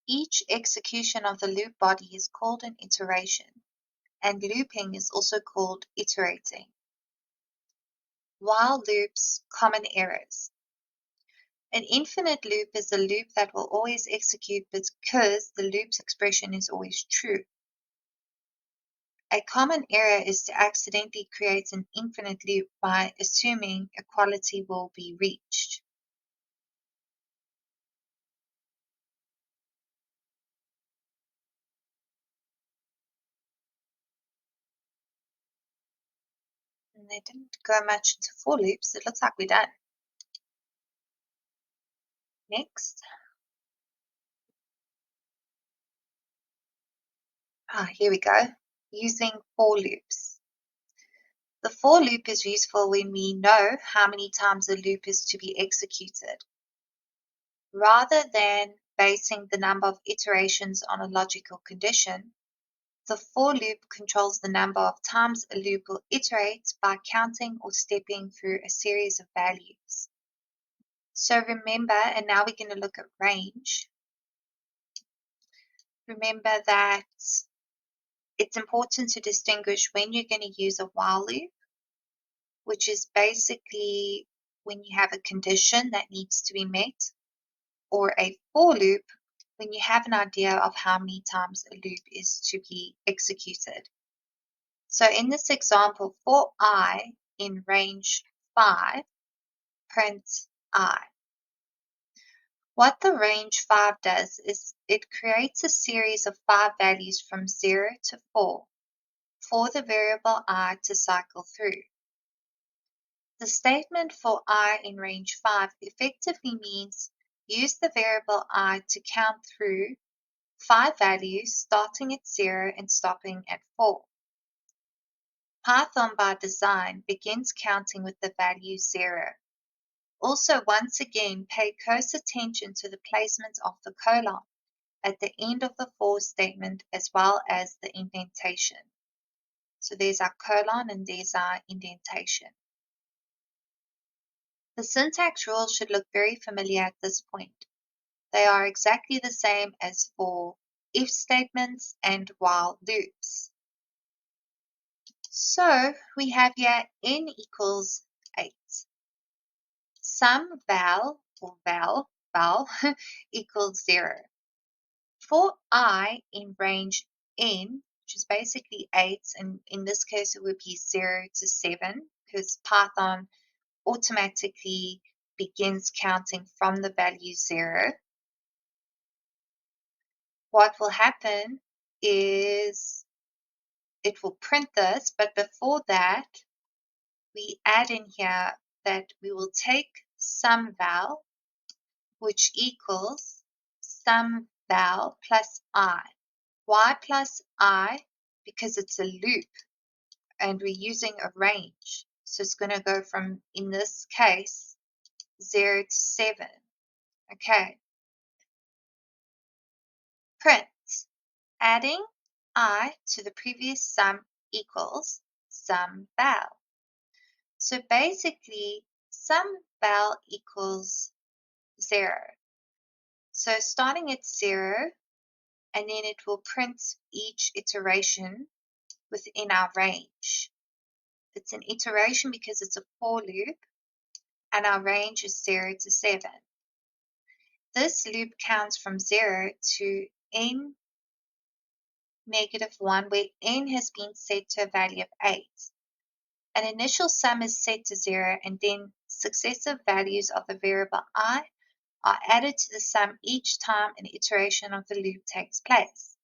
Each execution of the loop body is called an iteration, and looping is also called iterating. While loops, common errors. An infinite loop is a loop that will always execute because the loop's expression is always true. A common error is to accidentally create an infinite loop by assuming equality will be reached. And they didn't go much into for loops. It looks like we're done. Next. Here we go. Using for loops. The for loop is useful when we know how many times a loop is to be executed. Rather than basing the number of iterations on a logical condition, the for loop controls the number of times a loop will iterate by counting or stepping through a series of values. So remember, and now we're going to look at range. Remember that it's important to distinguish when you're going to use a while loop, which is basically when you have a condition that needs to be met, or a for loop when you have an idea of how many times a loop is to be executed. So in this example, for I in range 5, print I. What the range 5 does is it creates a series of 5 values from 0 to 4 for the variable I to cycle through. The statement for I in range 5 effectively means use the variable I to count through 5 values starting at 0 and stopping at 4. Python by design begins counting with the value 0. Also, once again, pay close attention to the placement of the colon at the end of the for statement as well as the indentation. So there's our colon and there's our indentation. The syntax rules should look very familiar at this point. They are exactly the same as for if statements and while loops. So we have here n equals 8. Sum val or val equals 0. For I in range n, which is basically 8, and in this case it would be 0 to 7 because Python automatically begins counting from the value 0. What will happen is it will print this, but before that, we add in here that we will take sum val, which equals sum val plus I. Why plus I? Because it's a loop and we're using a range. So it's going to go from, in this case, 0 to 7. Okay. Print. Adding I to the previous sum equals sum val. So basically, sum val equals 0. So starting at 0, and then it will print each iteration within our range. It's an iteration because it's a for loop, and our range is 0 to 7. This loop counts from 0 to n negative 1, where n has been set to a value of 8. An initial sum is set to 0, and then successive values of the variable I are added to the sum each time an iteration of the loop takes place.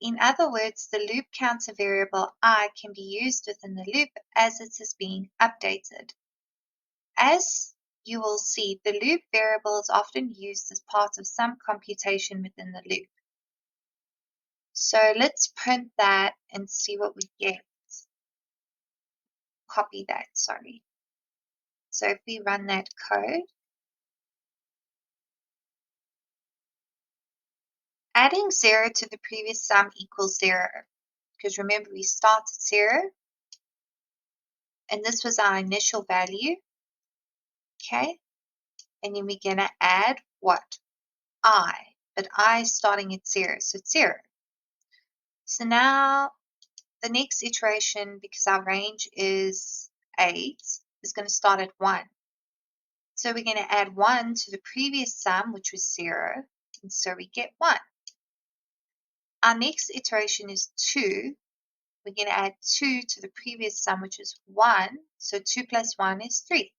In other words, the loop counter variable I can be used within the loop as it is being updated. As you will see, the loop variable is often used as part of some computation within the loop. So let's print that and see what we get. Copy that, sorry. So if we run that code, adding 0 to the previous sum equals 0. Because remember, we start at 0, and this was our initial value. Okay, and then we're going to add what? I, but I is starting at 0, so it's 0. So now the next iteration, because our range is 8, is going to start at 1. So we're going to add 1 to the previous sum, which was 0, and so we get 1. Our next iteration is 2. We're going to add 2 to the previous sum, which is 1, so 2 plus 1 is 3,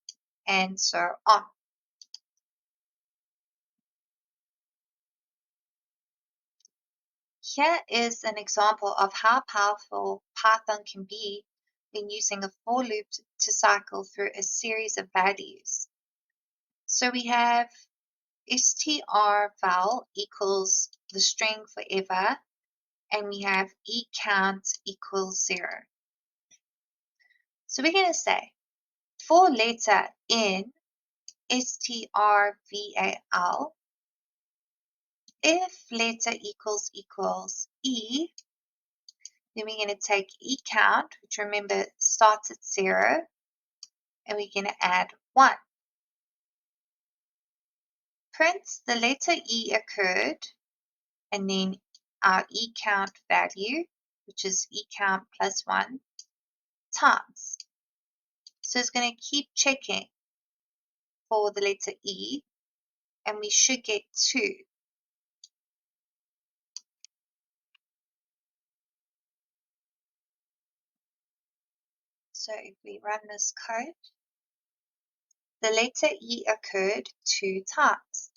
and so on. Here is an example of how powerful Python can be when using a for loop to cycle through a series of values. So we have str val equals the string forever, and we have count equals 0. So we're going to say for letter in strval, if letter equals e, then we're going to take count, which remember starts at 0, and we're going to add 1. Print the letter E occurred, and then our count value, which is count plus 1, times. So it's going to keep checking for the letter E, and we should get 2. So if we run this code, the letter E occurred 2 times,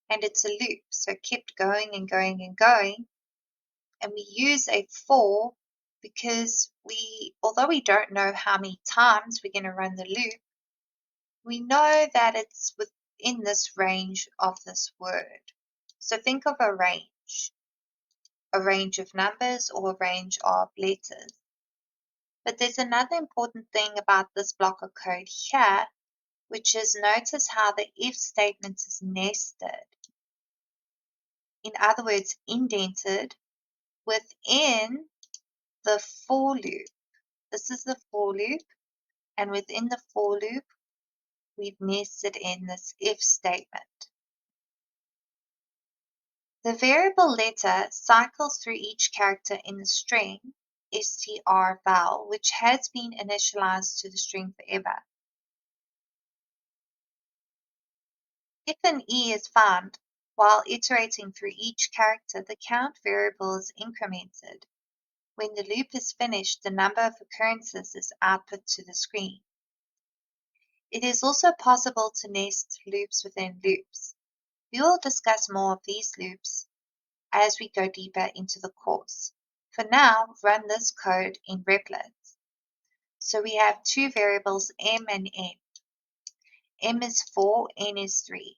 and it's a loop, so it kept going and going and going, and we use a for because although we don't know how many times we're going to run the loop, we know that it's within this range of this word. So think of a range of numbers or a range of letters. But there's another important thing about this block of code here, which is notice how the if statement is nested. In other words, indented within the for loop. This is the for loop, and within the for loop, we've nested in this if statement. The variable letter cycles through each character in the string str val, which has been initialized to the string forever. If an E is found while iterating through each character, the count variable is incremented. When the loop is finished, the number of occurrences is output to the screen. It is also possible to nest loops within loops. We will discuss more of these loops as we go deeper into the course. For now, run this code in Replit. So we have two variables, m and n. M is 4, n is 3.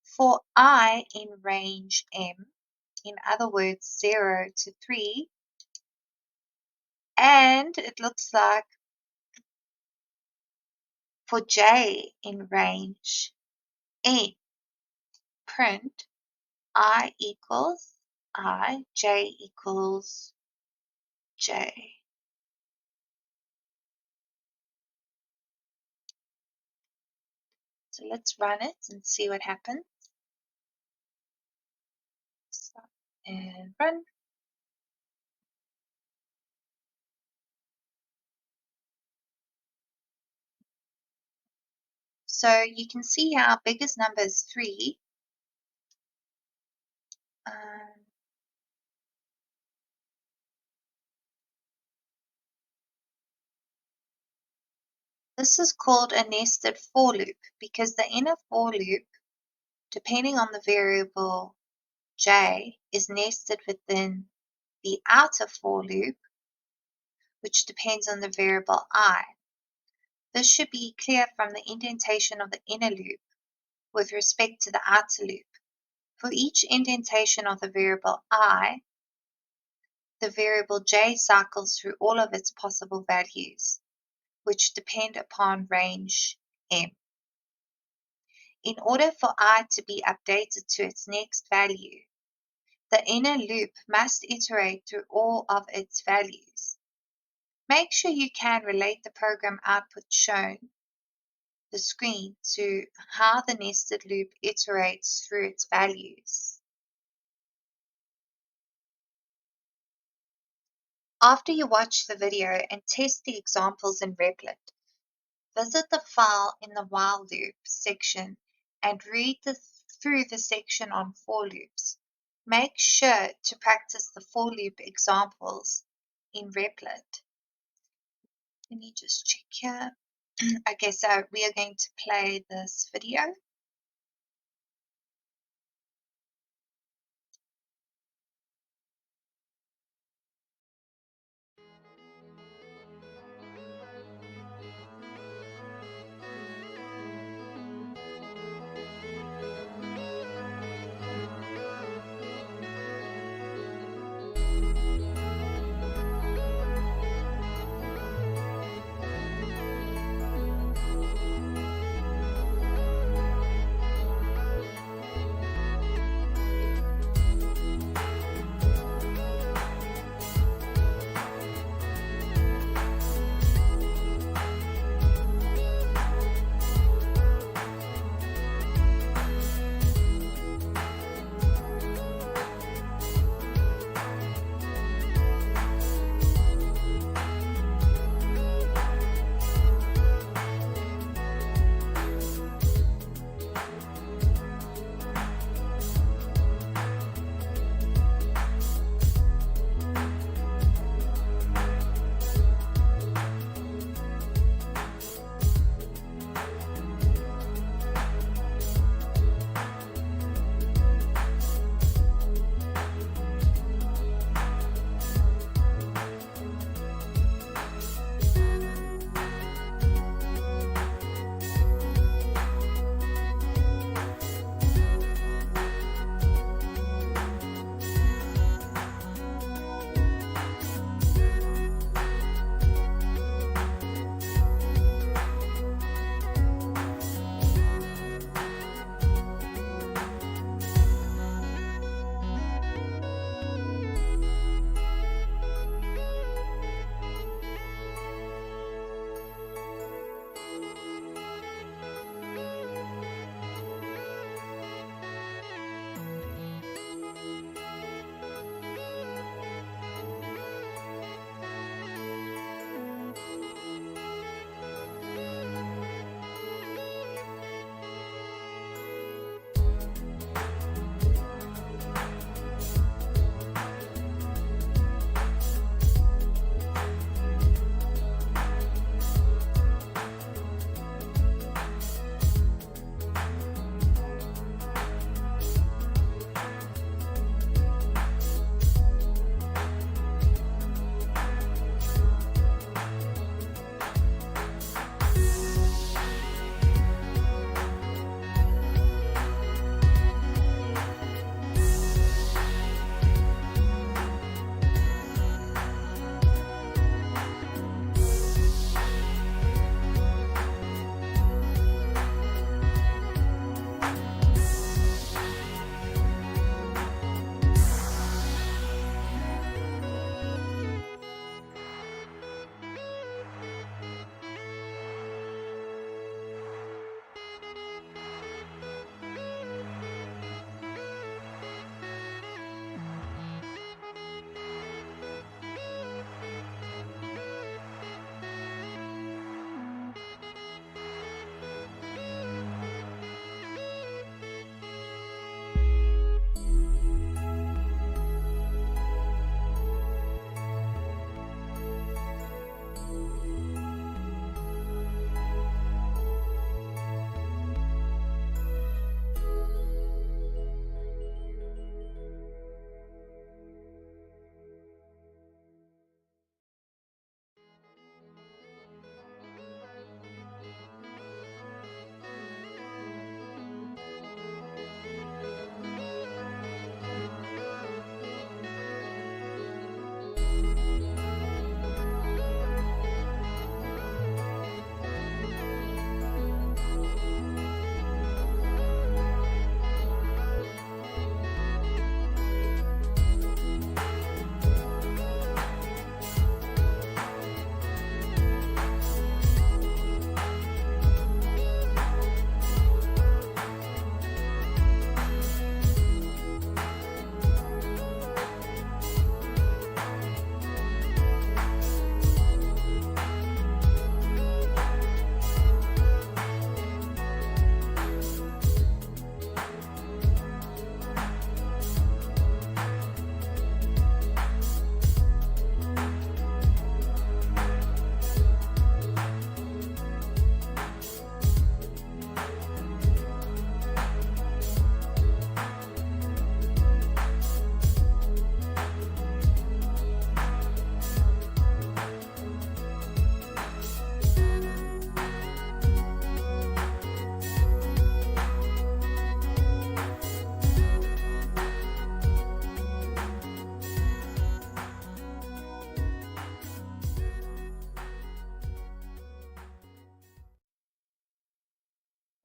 For I in range m, in other words 0 to 3, and it looks like for j in range n, print I equals I, j equals j. So let's run it and see what happens. Stop and run. So you can see our biggest number is 3. This is called a nested for loop because the inner for loop, depending on the variable j, is nested within the outer for loop, which depends on the variable I. This should be clear from the indentation of the inner loop with respect to the outer loop. For each indentation of the variable I, the variable j cycles through all of its possible values, which depend upon range m. In order for I to be updated to its next value, the inner loop must iterate through all of its values. Make sure you can relate the program output shown the screen to how the nested loop iterates through its values. After you watch the video and test the examples in Replit, visit the file in the while loop section and read through the section on for loops. Make sure to practice the for loop examples in Replit. Let me just check here. Okay, so we are going to play this video.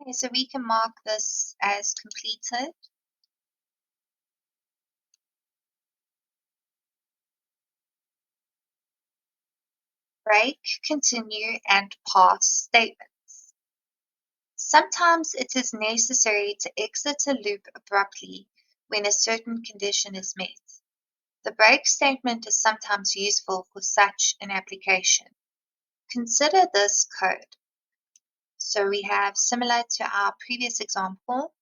Okay, so we can mark this as completed. Break, continue, and pass statements. Sometimes it is necessary to exit a loop abruptly when a certain condition is met. The break statement is sometimes useful for such an application. Consider this code. So we have, similar to our previous example,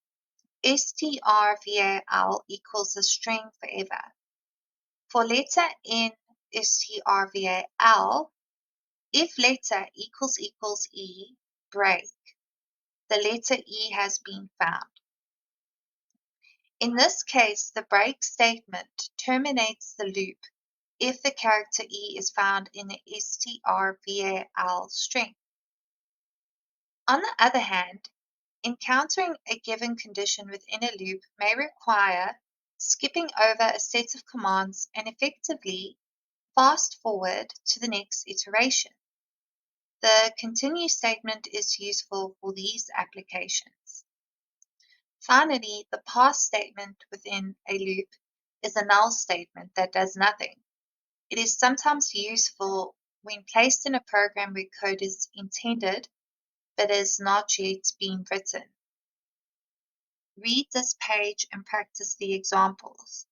strval equals a string forever. For letter in strval, if letter equals E, break, the letter E has been found. In this case, the break statement terminates the loop if the character E is found in the strval string. On the other hand, encountering a given condition within a loop may require skipping over a set of commands and effectively fast forward to the next iteration. The continue statement is useful for these applications. Finally, the pass statement within a loop is a null statement that does nothing. It is sometimes useful when placed in a program where code is intended but has not yet been written. Read this page and practice the examples.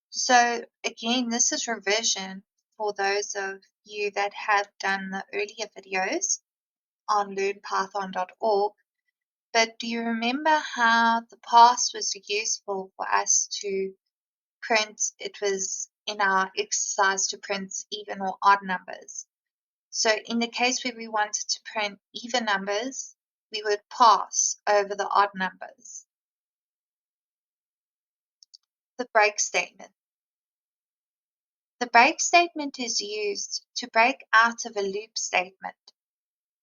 So again, this is revision for those of you that have done the earlier videos on learnpython.org. But do you remember how the pass was useful for us to print? It was in our exercise to print even or odd numbers. So in the case where we wanted to print even numbers, we would pass over the odd numbers. The break statement. The break statement is used to break out of a loop statement.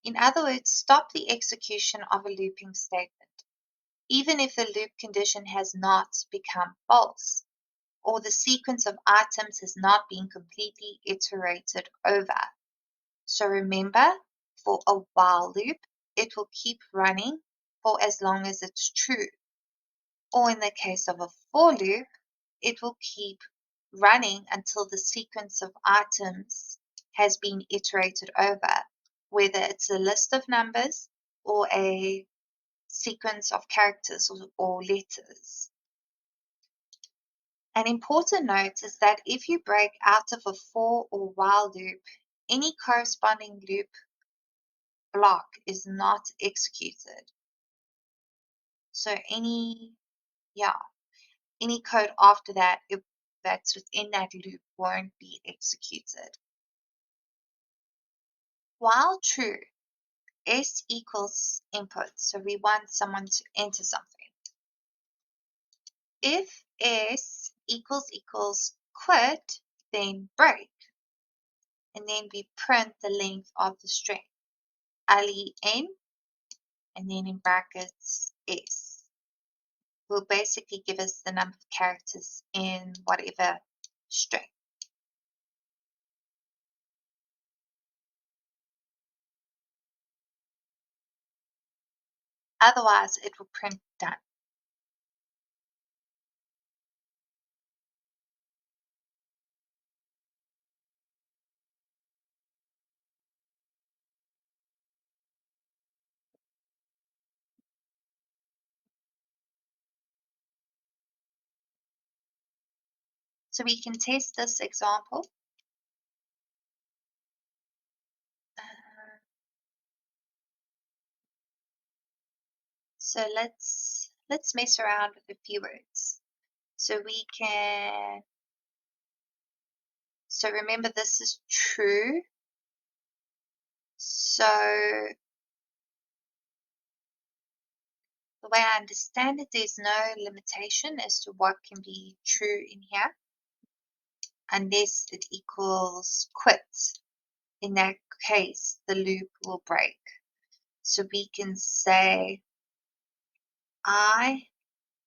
In other words, stop the execution of a looping statement, even if the loop condition has not become false, or the sequence of items has not been completely iterated over. So remember, for a while loop, it will keep running for as long as it's true. Or in the case of a for loop, it will keep running until the sequence of items has been iterated over, whether it's a list of numbers or a sequence of characters or letters. An important note is that if you break out of a for or while loop, any corresponding loop block is not executed. So any code after that, if that's within that loop, won't be executed. While true, S equals input, so we want someone to enter something. If S equals quit, then break. And then we print the length of the string, len, and then in brackets S. Will basically give us the number of characters in whatever string. Otherwise, it will print done. So we can test this example. So let's mess around with a few words. So we can, so remember this is true. So the way I understand it, there's no limitation as to what can be true in here unless it equals quit. In that case, the loop will break. So we can say, I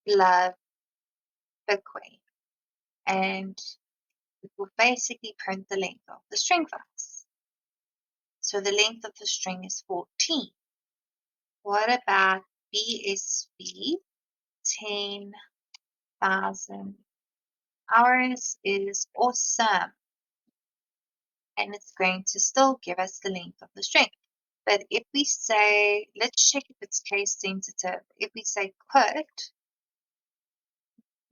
love Bitcoin, and it will basically print the length of the string for us. So the length of the string is 14. What about BSV 10,000 hours is awesome. And it's going to still give us the length of the string. But if we say, let's check if it's case sensitive. If we say quit,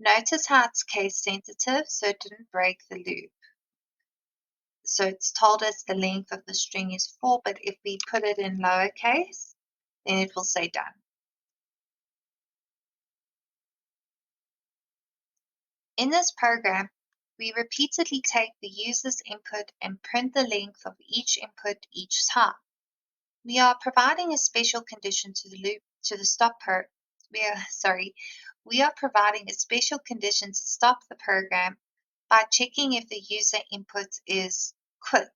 notice how it's case sensitive, so it didn't break the loop. So it's told us the length of the string is 4, but if we put it in lowercase, then it will say done. In this program, we repeatedly take the user's input and print the length of each input each time. We are providing a special condition to the loop to the stop per. We are providing a special condition to stop the program by checking if the user input is quit.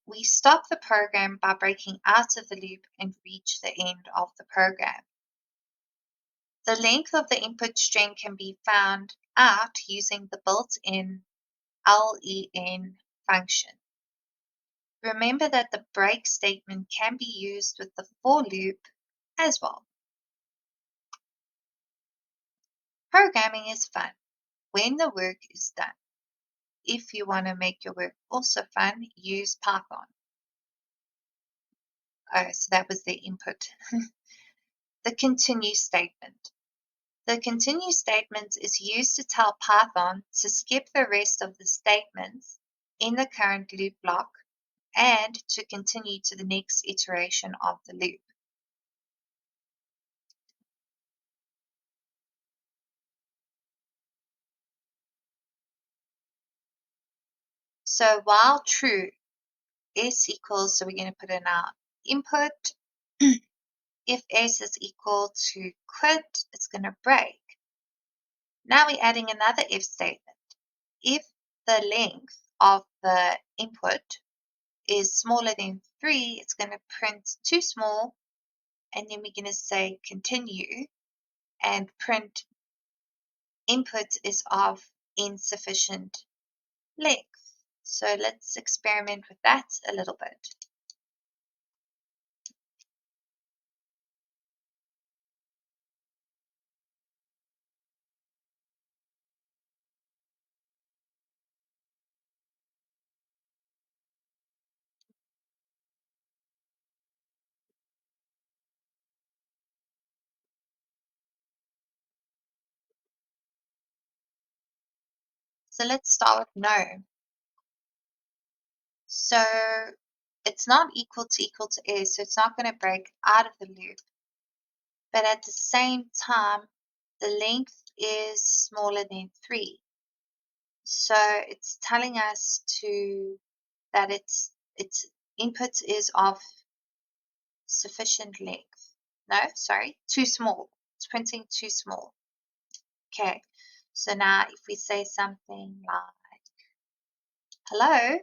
We stop the program by breaking out of the loop and reach the end of the program. The length of the input string can be found out using the built-in len function. Remember that the break statement can be used with the for loop as well. Programming is fun when the work is done. If you want to make your work also fun, use Python. Oh, so that was the input. The continue statement. The continue statement is used to tell Python to skip the rest of the statements in the current loop block and to continue to the next iteration of the loop. So while true, S equals, so we're going to put in our input. If S is equal to quit, it's going to break. Now we're adding another if statement. If the length of the input is smaller than 3, it's going to print too small, and then we're going to say continue and print input is of insufficient length. So let's experiment with that a little bit. So let's start with no. So it's not equal to S, so it's not going to break out of the loop. But at the same time, the length is smaller than 3. So it's telling us that its input is of sufficient length. No, sorry, too small. It's printing too small. Okay, so now if we say something like hello,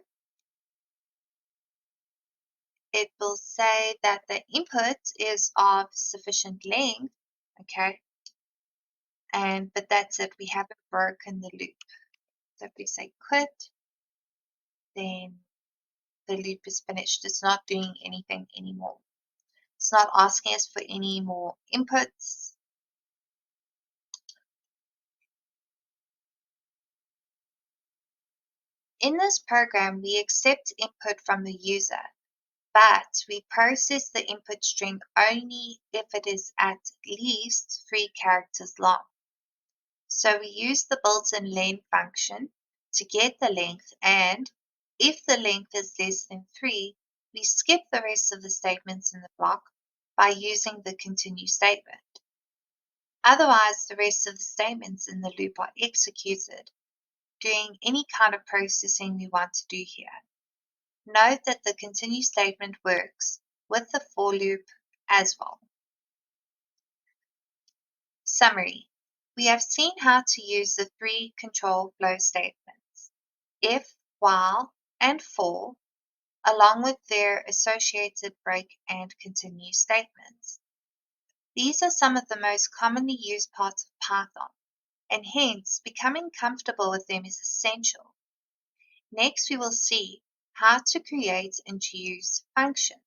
it will say that the input is of sufficient length, okay? But that's it, we haven't broken the loop. So if we say quit, then the loop is finished. It's not doing anything anymore. It's not asking us for any more inputs. In this program, we accept input from the user, but we process the input string only if it is at least 3 characters long. So we use the built-in len function to get the length, and if the length is less than 3, we skip the rest of the statements in the block by using the continue statement. Otherwise, the rest of the statements in the loop are executed, doing any kind of processing we want to do here. Note that the continue statement works with the for loop as well. Summary. We have seen how to use the 3 control flow statements, if, while, and for, along with their associated break and continue statements. These are some of the most commonly used parts of Python, and hence becoming comfortable with them is essential. Next, we will see how to create and to use functions.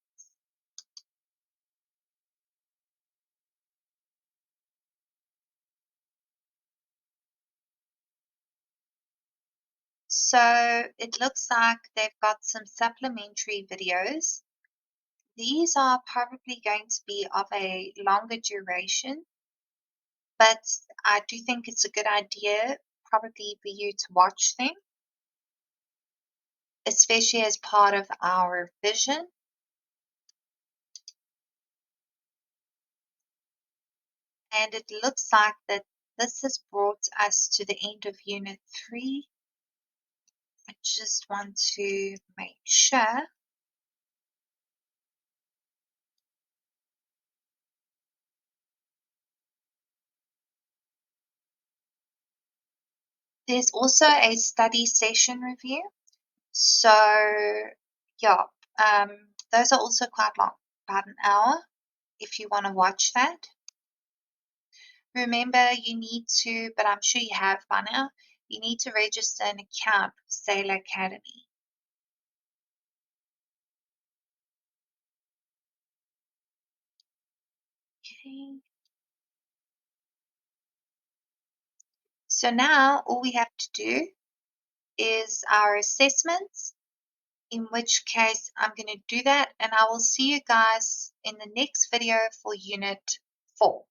So it looks like they've got some supplementary videos. These are probably going to be of a longer duration, but I do think it's a good idea probably for you to watch them, especially as part of our vision. And it looks like that this has brought us to the end of Unit 3. I just want to make sure. There's also a study session review. So, yeah, those are also quite long, about an hour if you want to watch that. Remember, you need to, but I'm sure you have by now, you need to register an account for Saylor Academy. Okay. So now all we have to do is our assessments, in which case I'm going to do that, and I will see you guys in the next video for Unit 4.